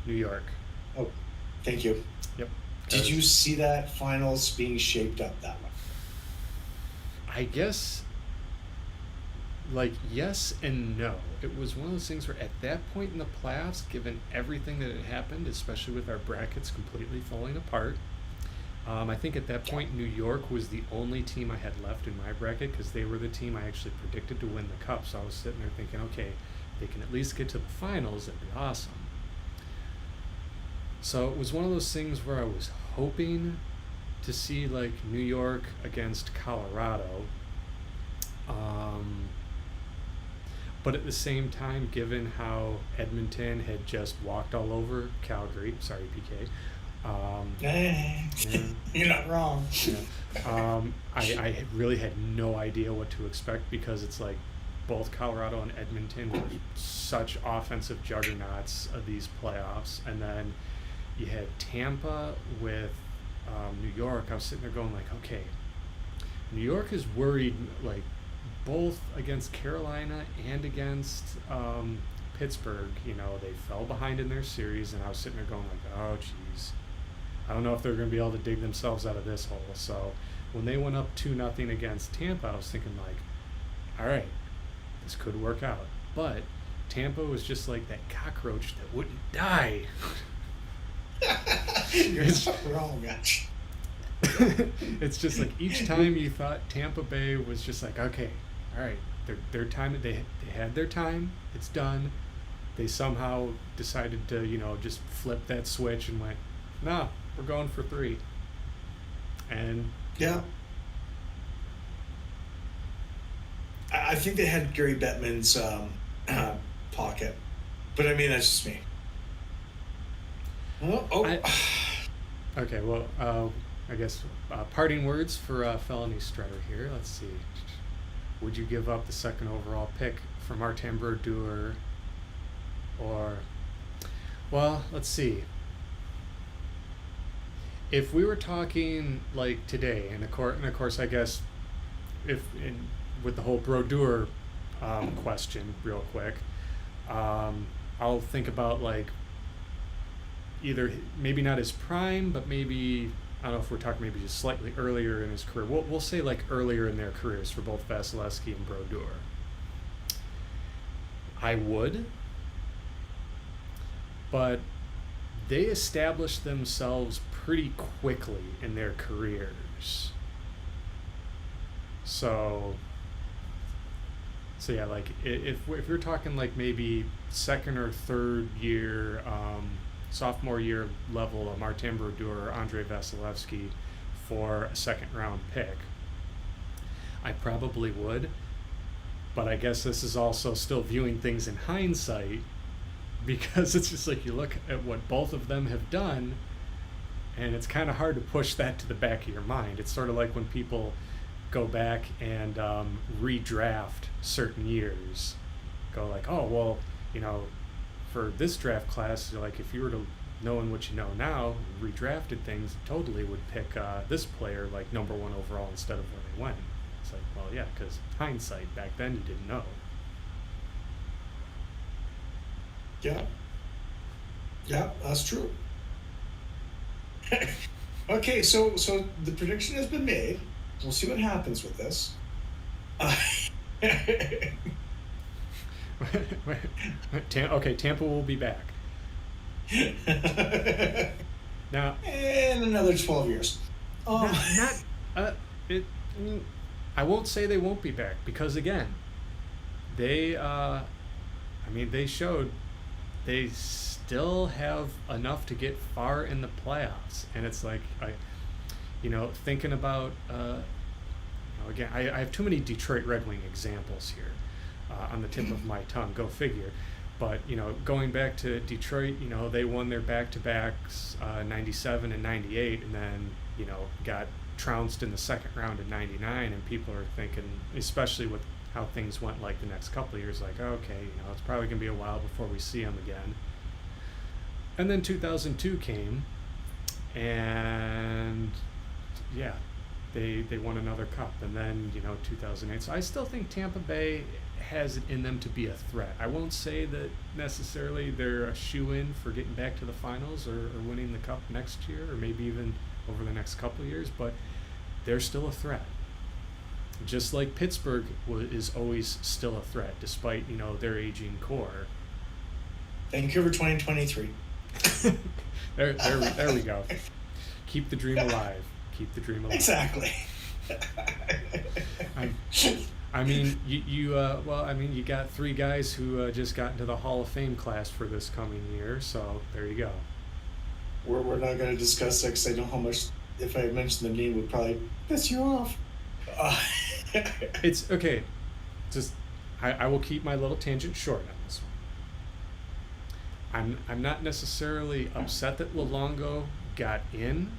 [SPEAKER 1] New York.
[SPEAKER 2] oh, thank you.
[SPEAKER 1] Yep.
[SPEAKER 2] Did you see that finals being shaped up that way?
[SPEAKER 1] I guess, like, yes and no. It was one of those things where at that point in the playoffs, given everything that had happened, especially with our brackets completely falling apart, I think at that point New York was the only team I had left in my bracket because they were the team I actually predicted to win the cup. So I was sitting there thinking, okay, they can at least get to the finals. That'd be awesome. So it was one of those things where I was hoping to see like New York against Colorado. But at the same time, given how Edmonton had just walked all over Calgary, sorry PK, yeah,
[SPEAKER 2] You're not wrong.
[SPEAKER 1] yeah, I really had no idea what to expect because it's like both Colorado and Edmonton were such offensive juggernauts of these playoffs, and then you had Tampa with New York. I was sitting there going like, okay, New York is worried like both against Carolina and against Pittsburgh. You know, they fell behind in their series, and I was sitting there going like, oh geez, I don't know if they're going to be able to dig themselves out of this hole. So when they went up 2-0 against Tampa, I was thinking like, all right, this could work out. But Tampa was just like that cockroach that wouldn't die.
[SPEAKER 2] You're not wrong, Mitch.
[SPEAKER 1] It's just like each time you thought Tampa Bay was just like, okay, all right, their time, they had their time, it's done. They somehow decided to, you know, just flip that switch and went, nah, we're going for 3. And
[SPEAKER 2] Yeah. I think they had Gary Bettman's pocket, but I mean that's just me. Okay,
[SPEAKER 1] well, I guess parting words for Felony Strutter here. Let's see. Would you give up the second overall pick for Martin Brodeur? Or, well, let's see. If we were talking like today, and of course, I guess, with the whole Brodeur question, real quick, I'll think about like either maybe not his prime, but maybe I don't know if we're talking maybe just slightly earlier in his career. We'll say like earlier in their careers for both Vasilevsky and Brodeur. I would, but they established themselves pretty quickly in their careers. So yeah, like if we're talking like maybe second or third year, sophomore year level of Martin Brodeur or Andre Vasilevsky for a second round pick, I probably would. But I guess this is also still viewing things in hindsight, because it's just like you look at what both of them have done, and it's kind of hard to push that to the back of your mind. It's sort of like when people go back and redraft certain years, go like, oh well, you know, for this draft class, like if you were to knowing what you know now, redrafted things, totally would pick this player like number 1 overall instead of where they went. It's like, well, yeah, because hindsight, back then you didn't know.
[SPEAKER 2] Yeah, that's true. Okay, so the prediction has been made. We'll see what happens with this.
[SPEAKER 1] Okay, Tampa will be back. Now,
[SPEAKER 2] in another 12 years.
[SPEAKER 1] I won't say they won't be back, because again, they showed they still have enough to get far in the playoffs, and it's like thinking about again, I have too many Detroit Red Wing examples here on the tip of my tongue. Go figure. But going back to Detroit, they won their back-to-backs 97 and 98, and then got trounced in the second round in 99, and people are thinking, especially with how things went like the next couple of years, like, okay, it's probably going to be a while before we see them again. And then 2002 came, and yeah, they won another cup. And then 2008. So I still think Tampa Bay has it in them to be a threat. I won't say that necessarily they're a shoo-in for getting back to the finals or winning the cup next year, or maybe even over the next couple of years, but they're still a threat. Just like Pittsburgh is always still a threat, despite their aging core.
[SPEAKER 2] Vancouver 2023.
[SPEAKER 1] there we go. Keep the dream alive. Keep the dream alive.
[SPEAKER 2] Exactly.
[SPEAKER 1] You got three guys who just got into the Hall of Fame class for this coming year, so there you go.
[SPEAKER 2] We're not going to discuss that because I know how much, if I mention the name, would probably piss you off.
[SPEAKER 1] It's okay. Just I will keep my little tangent short on this one. I'm not necessarily upset that Luongo got in,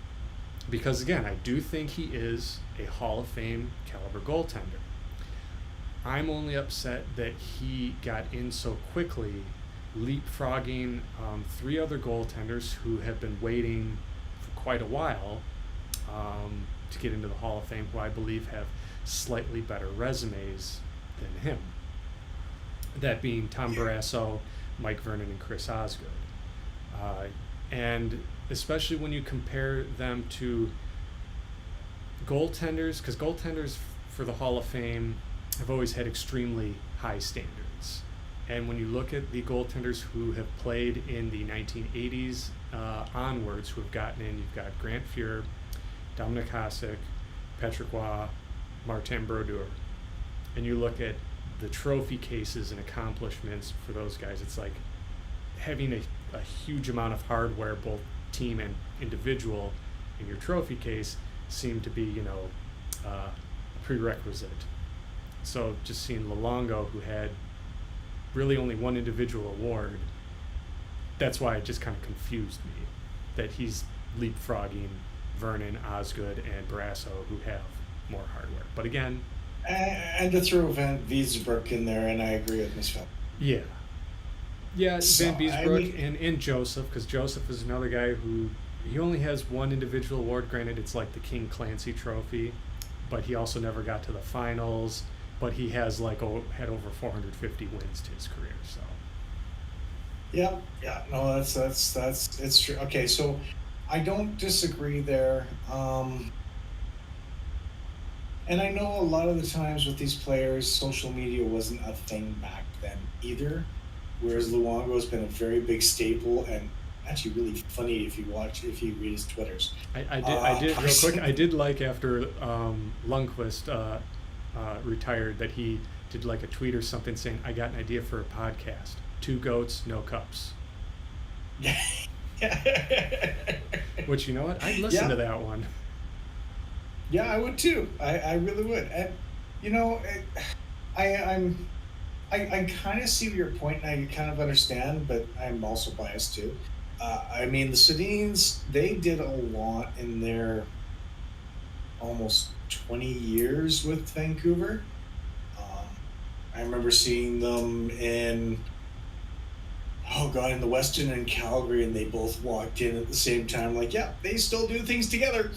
[SPEAKER 1] because again, I do think he is a Hall of Fame caliber goaltender. I'm only upset that he got in so quickly, leapfrogging three other goaltenders who have been waiting for quite a while to get into the Hall of Fame, who I believe have slightly better resumes than him. That being Tom Barrasso, Mike Vernon, and Chris Osgood. And especially when you compare them to goaltenders, because goaltenders for the Hall of Fame have always had extremely high standards. And when you look at the goaltenders who have played in the 1980s onwards, who have gotten in, you've got Grant Fuhr, Dominic Hasek, Patrick Waugh, Martin Brodeur. And you look at the trophy cases and accomplishments for those guys, it's like having a huge amount of hardware, both team and individual, in your trophy case seem to be, a prerequisite. So just seeing Luongo, who had really only one individual award, that's why it just kind of confused me that he's leapfrogging Vernon, Osgood, and Barrasso, who have more hardware. But again...
[SPEAKER 2] And to throw Van Beesbrook in there, and I agree with Ms. Phil.
[SPEAKER 1] Yeah. Yeah,
[SPEAKER 2] So,
[SPEAKER 1] Van Beesbrook and Joseph, because Joseph is another guy who... He only has one individual award. Granted, it's like the King Clancy Trophy, but he also never got to the finals. But he has had over 450 wins to his career. So.
[SPEAKER 2] Yeah, no, that's it's true. Okay, so I don't disagree there. And I know a lot of the times with these players, social media wasn't a thing back then either. Whereas Luongo's been a very big staple and actually really funny if you read his Twitters.
[SPEAKER 1] I did real quick. I did like after Lundqvist retired that he did like a tweet or something saying, "I got an idea for a podcast: 2 goats, no cups." Which, you know what? I'd listen to that one.
[SPEAKER 2] Yeah, I would too. I really would. And I kind of see your point, and I kind of understand, but I'm also biased too. The Sedins, they did a lot in their almost 20 years with Vancouver. I remember seeing them in the Weston and Calgary, and they both walked in at the same time. Like, yeah, they still do things together.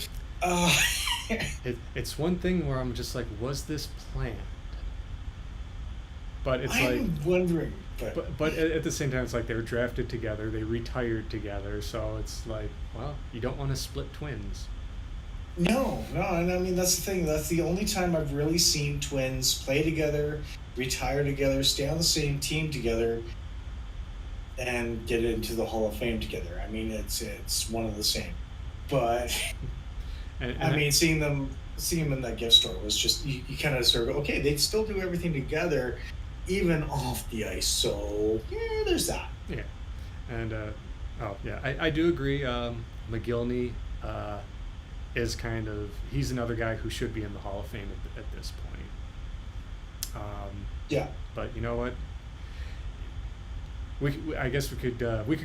[SPEAKER 1] It's one thing where I'm just like, was this planned? But it's
[SPEAKER 2] I'm wondering.
[SPEAKER 1] But at the same time, it's like they were drafted together, they retired together, so it's like, well, you don't want to split twins.
[SPEAKER 2] No, and that's the thing. That's the only time I've really seen twins play together, retire together, stay on the same team together, and get into the Hall of Fame together. It's one of the same. But seeing them in that gift store was just you kind of sort of go, okay, they still do everything together, even off the ice. So yeah, there's that.
[SPEAKER 1] Yeah, and I do agree. McGillney is he's another guy who should be in the Hall of Fame at this point.
[SPEAKER 2] Yeah.
[SPEAKER 1] But you know what? I guess we could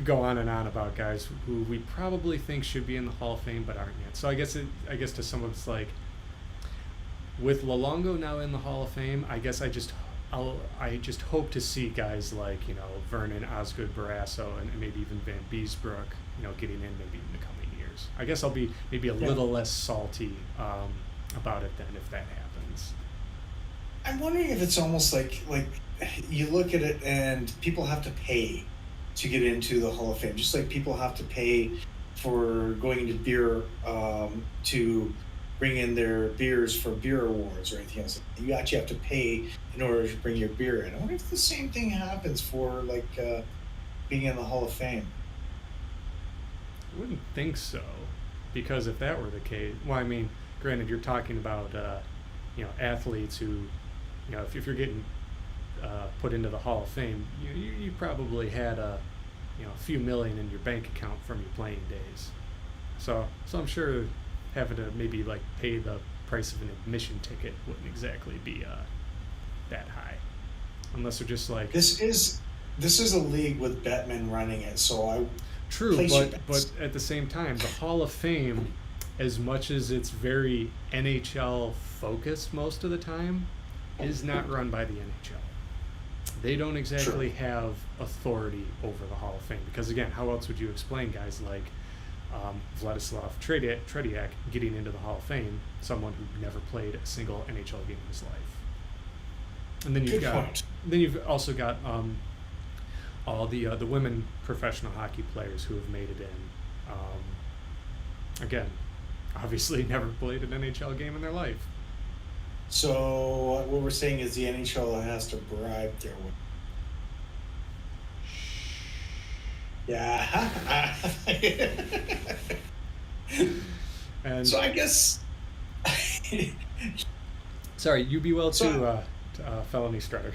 [SPEAKER 1] go on and on about guys who we probably think should be in the Hall of Fame but aren't yet. So I guess to some of it's like, with Luongo now in the Hall of Fame, I guess I just hope to see guys like, Vernon, Osgood, Barrasso, and maybe even Van Beesbrook, getting in maybe in the coming years. I guess I'll be maybe a little less salty about it then if that happens.
[SPEAKER 2] I'm wondering if it's almost like you look at it and people have to pay to get into the Hall of Fame, just like people have to pay for going into beer to bring in their beers for beer awards or anything else. You actually have to pay in order to bring your beer in. I wonder if the same thing happens for being in the Hall of Fame.
[SPEAKER 1] I wouldn't think so, because if that were the case, well, I mean, granted, you're talking about athletes who, if you're getting put into the Hall of Fame, you probably had a few million in your bank account from your playing days. So I'm sure having to maybe pay the price of an admission ticket wouldn't exactly be that high, unless they're just like,
[SPEAKER 2] this is a league with Bettman running it, so
[SPEAKER 1] true, but at the same time, the Hall of Fame, as much as it's very NHL focused most of the time, is not run by the NHL. They don't exactly have authority over the Hall of Fame, because again, how else would you explain guys like Vladislav Tretiak getting into the Hall of Fame, someone who never played a single NHL game in his life? And then you've also got all the women professional hockey players who have made it in. Again, obviously never played an NHL game in their life.
[SPEAKER 2] So what we're saying is the NHL has to bribe their women. Yeah.
[SPEAKER 1] And
[SPEAKER 2] so I guess.
[SPEAKER 1] Sorry, you be well too, felony strutter.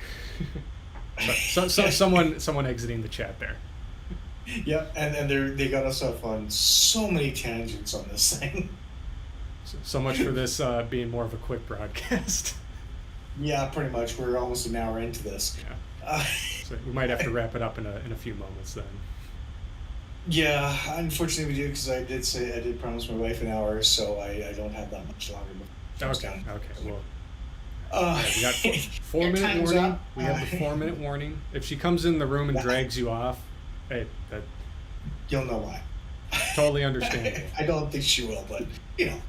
[SPEAKER 1] Someone exiting the chat there.
[SPEAKER 2] Yeah, and they got us off on so many tangents on this thing.
[SPEAKER 1] So much for this being more of a quick broadcast.
[SPEAKER 2] Yeah, pretty much. We're almost an hour into this.
[SPEAKER 1] Yeah. So we might have to wrap it up in a few moments then.
[SPEAKER 2] Yeah, unfortunately we do, because I did promise my wife an hour, so I don't have that much longer.
[SPEAKER 1] Okay, well. We got 4 minute warning. Up. We have the 4 minute warning. If she comes in the room and drags you off, hey,
[SPEAKER 2] you'll know why.
[SPEAKER 1] Totally understandable.
[SPEAKER 2] I don't think she will, but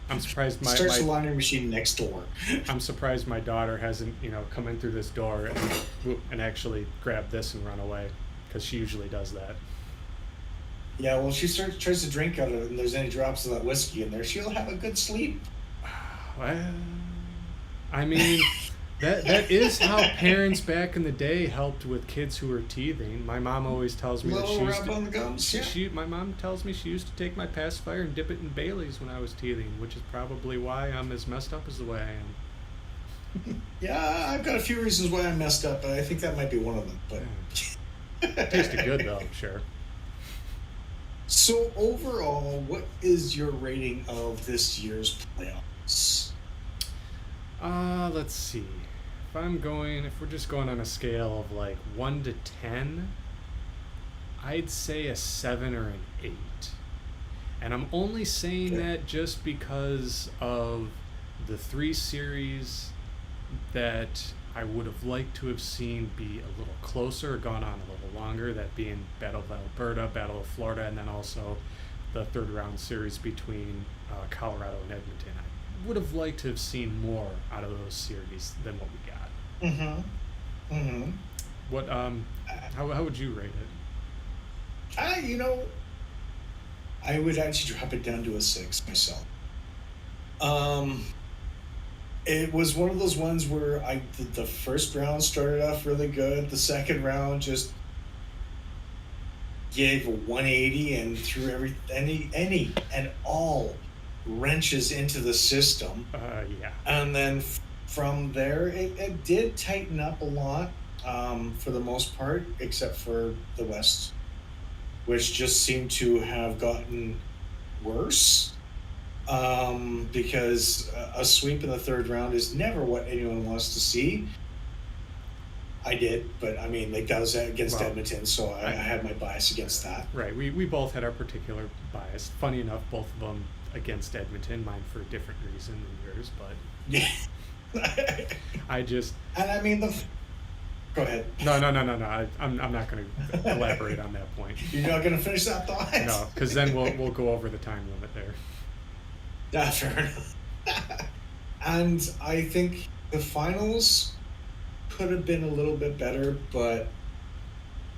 [SPEAKER 1] I'm surprised
[SPEAKER 2] starts the laundry machine next door.
[SPEAKER 1] I'm surprised my daughter hasn't come in through this door and actually grabbed this and run away, because she usually does that.
[SPEAKER 2] Yeah, well, she tries to drink out of it, and there's any drops of that whiskey in there, she'll have a good sleep.
[SPEAKER 1] Well, I mean, that is how parents back in the day helped with kids who were teething. My mom always tells me that she used to,
[SPEAKER 2] on the gums.
[SPEAKER 1] My mom tells me she used to take my pacifier and dip it in Bailey's when I was teething, which is probably why I'm as messed up as the way I am.
[SPEAKER 2] Yeah, I've got a few reasons why I'm messed up, but I think that might be one of them. But
[SPEAKER 1] it tasted good though, I'm sure.
[SPEAKER 2] So overall, what is your rating of this year's playoffs?
[SPEAKER 1] Let's see. If we're just going on a scale of 1 to 10, I'd say a 7 or an 8. And I'm only saying that just because of the 3 series that I would have liked to have seen be a little closer or gone on a little longer, that being Battle of Alberta, Battle of Florida, and then also the third round series between Colorado and Edmonton. I would have liked to have seen more out of those series than what we got. What how would you rate it?
[SPEAKER 2] I would actually drop it down to a 6 myself. It was one of those ones where the first round started off really good. The second round just gave a 180 and threw any and all wrenches into the system.
[SPEAKER 1] Yeah.
[SPEAKER 2] And then from there, it did tighten up a lot for the most part, except for the West, which just seemed to have gotten worse because a sweep in the third round is never what anyone wants to see. I did, but I mean, like that was against
[SPEAKER 1] Well,
[SPEAKER 2] Edmonton, so I had my bias against that.
[SPEAKER 1] Right. We both had our particular bias. Funny enough, both of them against Edmonton. Mine for a different reason than yours, but
[SPEAKER 2] Yeah.
[SPEAKER 1] I just
[SPEAKER 2] And I mean, go ahead.
[SPEAKER 1] no. I'm not going to elaborate on that point.
[SPEAKER 2] You're not going to finish that thought?
[SPEAKER 1] No, because then we'll go over the time limit there.
[SPEAKER 2] Yeah, fair enough. And I think the finals could have been a little bit better, but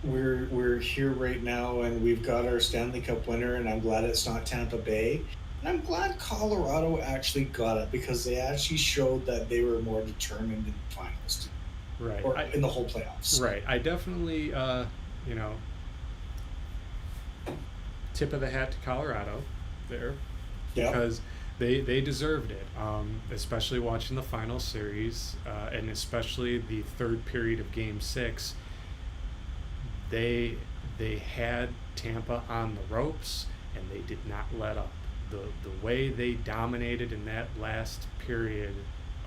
[SPEAKER 2] we're here right now, and we've got our Stanley Cup winner, and I'm glad it's not Tampa Bay. And I'm glad Colorado actually got it because they actually showed that they were more determined in the finals,
[SPEAKER 1] Right.
[SPEAKER 2] or in the whole playoffs.
[SPEAKER 1] Right. I definitely, you know, tip of the hat to Colorado there
[SPEAKER 2] Yeah.
[SPEAKER 1] because they deserved it, especially watching the final series and especially the third period of Game 6. They had Tampa on the ropes and they did not let up. The way they dominated in that last period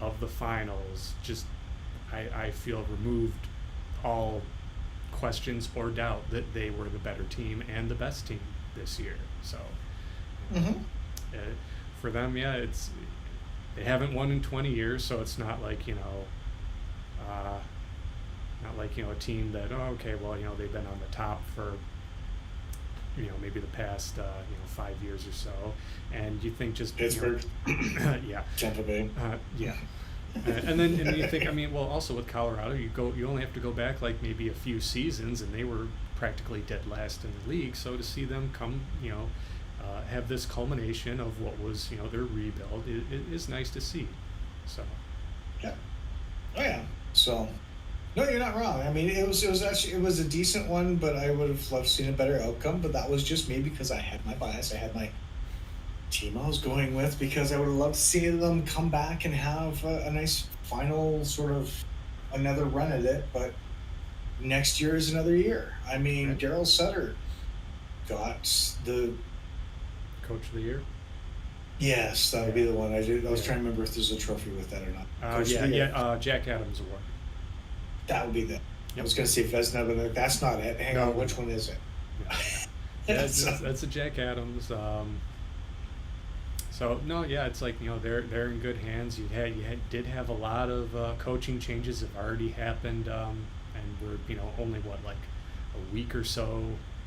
[SPEAKER 1] of the finals just I feel removed all questions or doubt that they were the better team and the best team this year. So
[SPEAKER 2] Hmm.
[SPEAKER 1] uh, for them, yeah, they haven't won in 20 years, so it's not like uh, not like a team that okay, well they've been on the top for maybe the past 5 years or so, and you think just
[SPEAKER 2] Pittsburgh,
[SPEAKER 1] yeah,
[SPEAKER 2] Tampa Bay.
[SPEAKER 1] yeah. And then you think, I mean, well, also with Colorado, you only have to go back like maybe a few seasons, and they were practically dead last in the league. So to see them come, have this culmination of what was their rebuild is nice to see. So
[SPEAKER 2] Yeah. Oh yeah. So, no, you're not wrong. I mean, it was a decent one, but I would have loved seen a better outcome. But that was just me because I had my bias. I had my team I was going with because I would have loved to see them come back and have a nice final sort of another run at it. But next year is another year. I mean,
[SPEAKER 1] right.
[SPEAKER 2] Daryl Sutter got the
[SPEAKER 1] Coach of the year.
[SPEAKER 2] yes, that would be the one. I was
[SPEAKER 1] Yeah.
[SPEAKER 2] trying to remember if there's a trophy with that or not. Coach of
[SPEAKER 1] Yeah,
[SPEAKER 2] the year.
[SPEAKER 1] yeah. Jack Adams Award.
[SPEAKER 2] That would be the. I
[SPEAKER 1] Yep.
[SPEAKER 2] was going to say Vesna, but that's not it. Hang
[SPEAKER 1] No.
[SPEAKER 2] on, which one is it?
[SPEAKER 1] Yeah, that's a Jack Adams. So no, yeah, it's like they're in good hands. Did have a lot of coaching changes have already happened, and we're only like a week or so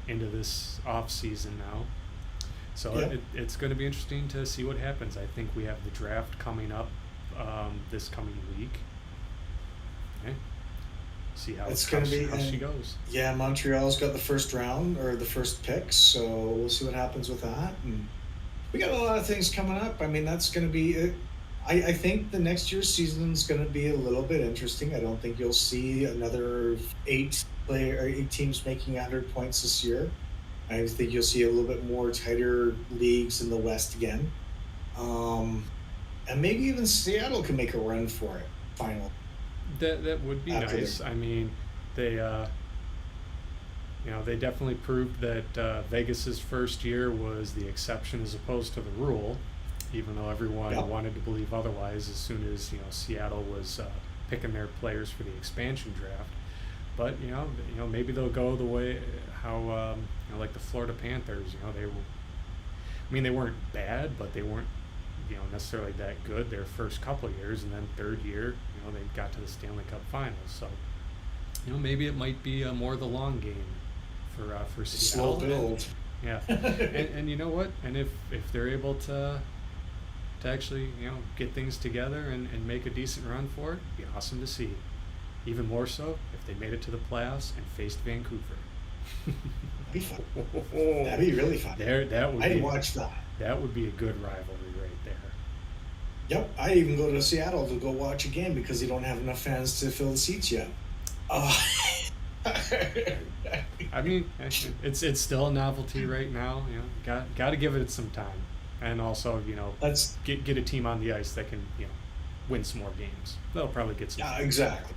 [SPEAKER 1] into this off season now. So
[SPEAKER 2] Yeah.
[SPEAKER 1] it's going to be interesting to see what happens. I think we have the draft coming up this coming week. Okay. See how
[SPEAKER 2] It's going to be.
[SPEAKER 1] how she
[SPEAKER 2] And
[SPEAKER 1] goes.
[SPEAKER 2] yeah, Montreal's got the first round or the first pick, so we'll see what happens with that. And we got a lot of things coming up. I mean, that's going to be it. I think the next year's season is going to be a little bit interesting. I don't think you'll see another eight teams making 100 points this year. I think you'll see a little bit more tighter leagues in the West again. And maybe even Seattle can make a run for it final
[SPEAKER 1] That would be
[SPEAKER 2] after
[SPEAKER 1] nice. I mean, they they definitely proved that Vegas's first year was the exception as opposed to the rule, even though everyone
[SPEAKER 2] yeah.
[SPEAKER 1] wanted to believe otherwise as soon as Seattle was picking their players for the expansion draft. But maybe they'll go the way how like the Florida Panthers. They were. I mean, they weren't bad, but they weren't necessarily that good their first couple of years, and then third year they got to the Stanley Cup Finals. So maybe it might be more the long game for
[SPEAKER 2] Slow
[SPEAKER 1] Seattle.
[SPEAKER 2] build.
[SPEAKER 1] Yeah, and you know what? And if they're able to actually get things together and make a decent run for it, it'd be awesome to see. Even more so if they made it to the playoffs and faced Vancouver.
[SPEAKER 2] That'd be fun. That'd be really fun.
[SPEAKER 1] That would
[SPEAKER 2] I'd
[SPEAKER 1] be
[SPEAKER 2] watch that.
[SPEAKER 1] that would be a good rivalry right there.
[SPEAKER 2] Yep, I even go to Seattle to go watch a game because they don't have enough fans to fill the seats yet.
[SPEAKER 1] I mean, it's still a novelty right now. Got to give it some time, and also
[SPEAKER 2] That's
[SPEAKER 1] get a team on the ice that can win some more games. They'll probably get some.
[SPEAKER 2] yeah, exactly.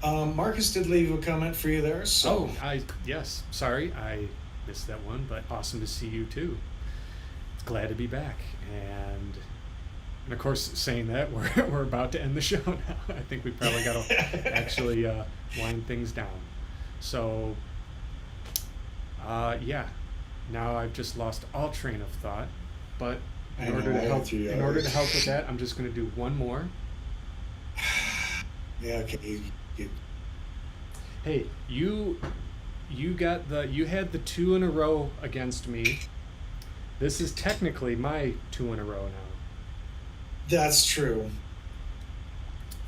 [SPEAKER 2] Marcus did leave a comment for you there, so
[SPEAKER 1] Yes. Sorry, I missed that one, but awesome to see you too. glad to be back. And of course, saying that, we're about to end the show now. I think we probably got to actually wind things down. So, yeah. Now I've just lost all train of thought. But in order to help with that, I'm just going to do one more.
[SPEAKER 2] Yeah. Okay.
[SPEAKER 1] Hey, you had the 2 in a row against me. This is technically my 2 in a row now.
[SPEAKER 2] That's true.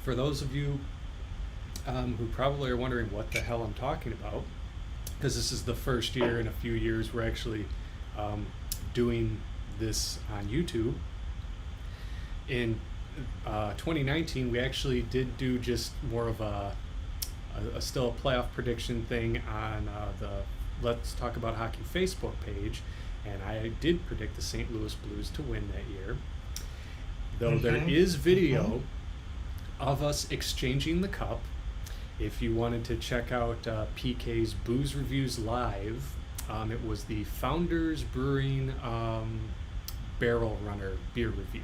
[SPEAKER 1] For those of you who probably are wondering what the hell I'm talking about, because this is the first year in a few years we're actually doing this on YouTube. In 2019, we actually did do just more of a still a playoff prediction thing on the Let's Talk About Hockey Facebook page, and I did predict the St. Louis Blues to win that year. Though there is video of us exchanging the cup. If you wanted to check out PK's Booze Reviews Live, it was the Founders Brewing Barrel Runner beer review.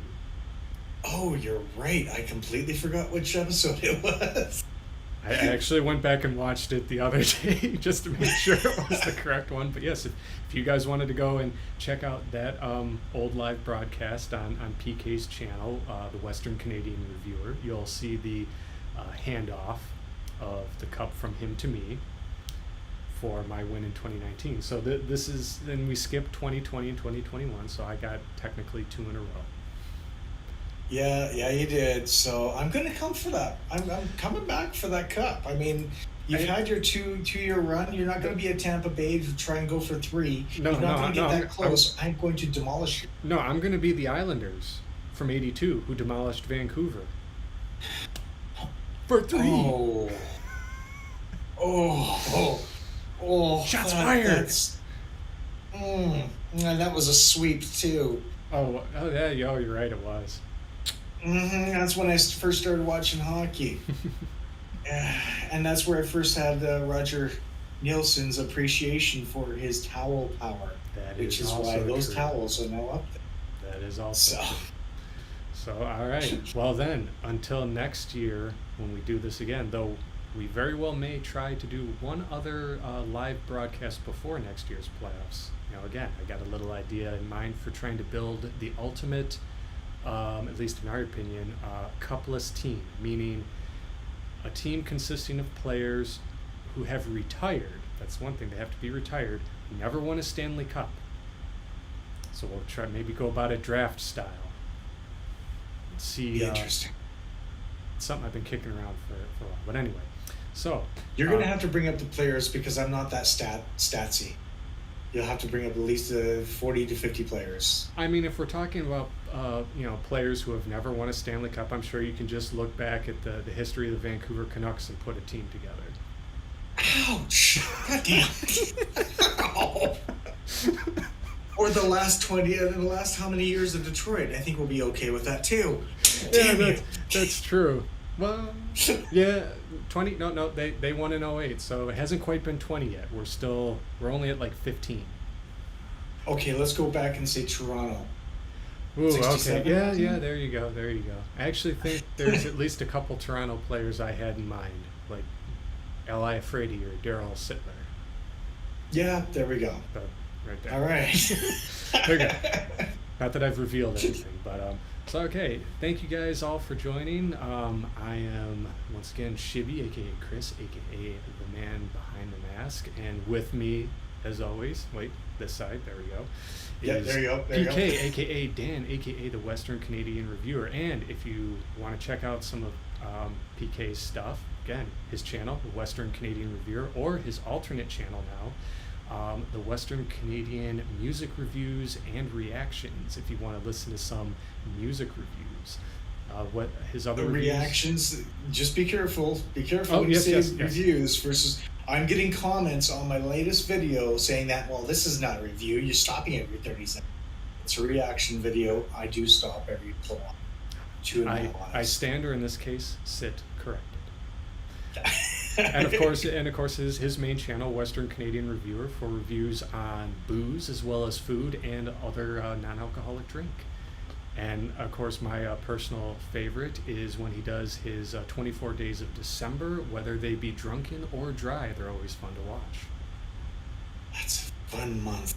[SPEAKER 2] Oh, you're right. I completely forgot which episode it was.
[SPEAKER 1] I actually went back and watched it the other day just to make sure it was the correct one. But yes, if you guys wanted to go and check out that old live broadcast on PK's channel, the Western Canadian Reviewer, you'll see the handoff of the cup from him to me for my win in 2019. So this is, then we skipped 2020 and 2021, so I got technically 2 in a row.
[SPEAKER 2] Yeah, you did. So I'm going to come for that. I'm coming back for that cup. I mean, you've had your two-year run. You're not going to be at Tampa Bay to try and go for 3. You're not going to get that close. I'm going to demolish you.
[SPEAKER 1] No, I'm going to be the Islanders from '82 who demolished Vancouver for 3. Shots fired.
[SPEAKER 2] And that was a sweep too.
[SPEAKER 1] Oh yeah, you're right. It was.
[SPEAKER 2] That's when I first started watching hockey. And that's where I first had Roger Nielsen's appreciation for his towel power, which is why those towels are now up there.
[SPEAKER 1] That is also true. So, all right. Well then, until next year when we do this again, though we very well may try to do one other live broadcast before next year's playoffs. Again, I got a little idea in mind for trying to build the ultimate, at least in our opinion, cupless team, meaning a team consisting of players who have retired. That's one thing, they have to be retired, never won a Stanley Cup. So we'll try maybe go about it draft style. See,
[SPEAKER 2] interesting.
[SPEAKER 1] It's something I've been kicking around for a while. But anyway, so
[SPEAKER 2] you're going to have to bring up the players because I'm not that statsy. You'll have to bring up at least 40 to 50 players.
[SPEAKER 1] I mean, if we're talking about players who have never won a Stanley Cup, I'm sure you can just look back at the history of the Vancouver Canucks and put a team together.
[SPEAKER 2] Ouch! God damn. Or the last how many years of Detroit? I think we'll be okay with that too.
[SPEAKER 1] That's true. Well, yeah, 20. No, they won in 08, so it hasn't quite been 20 yet. We're only at like 15.
[SPEAKER 2] Okay, let's go back and say Toronto.
[SPEAKER 1] Ooh, okay, yeah, there you go. I actually think there's at least a couple Toronto players I had in mind, like L.I. Afraidy or Darryl Sittler.
[SPEAKER 2] Yeah, there we go.
[SPEAKER 1] But right there.
[SPEAKER 2] All right.
[SPEAKER 1] Okay. Not that I've revealed anything, but so okay. Thank you guys all for joining. I am once again Shibby, aka Chris, aka the man behind the mask, and with me, as always, this side. There we go.
[SPEAKER 2] Yeah, there you go.
[SPEAKER 1] PK, aka Dan, aka the Western Canadian Reviewer. And if you want to check out some of PK's stuff, again, his channel, the Western Canadian Reviewer, or his alternate channel now, the Western Canadian Music Reviews and Reactions, if you want to listen to some music reviews. What his other
[SPEAKER 2] reactions, just be careful when you say reviews versus I'm getting comments on my latest video saying that, well, this is not a review, you're stopping every 30 seconds. It's a reaction video. I do stop every so long to analyze.
[SPEAKER 1] I stand, or in this case sit corrected. And of course, his main channel, Western Canadian Reviewer, for reviews on booze as well as food and other non-alcoholic drink. And of course, my personal favorite is when he does his 24 Days of December, whether they be drunken or dry. They're always fun to watch.
[SPEAKER 2] That's a fun month.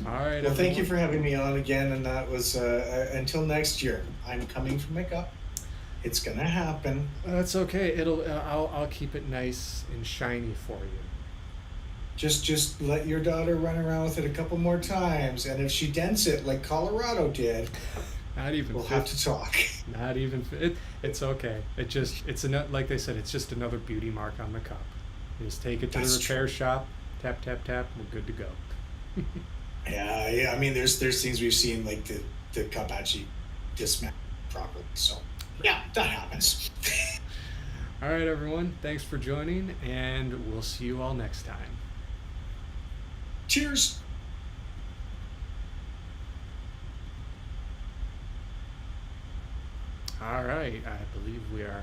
[SPEAKER 1] All right.
[SPEAKER 2] Well, thank you for having me on again. And that was until next year. I'm coming for makeup. It's gonna happen.
[SPEAKER 1] That's okay. I'll keep it nice and shiny for you.
[SPEAKER 2] Just let your daughter run around with it a couple more times, and if she dents it like Colorado did,
[SPEAKER 1] not even.
[SPEAKER 2] We'll have to talk.
[SPEAKER 1] Not even. It's okay. Like they said, it's just another beauty mark on the cup. You just take it to the repair shop, tap tap tap, we're good to go.
[SPEAKER 2] Yeah. I mean, there's things we've seen like the cup actually dismantled properly. So yeah, that happens.
[SPEAKER 1] All right, everyone. Thanks for joining, and we'll see you all next time.
[SPEAKER 2] Cheers.
[SPEAKER 1] All right. I believe we are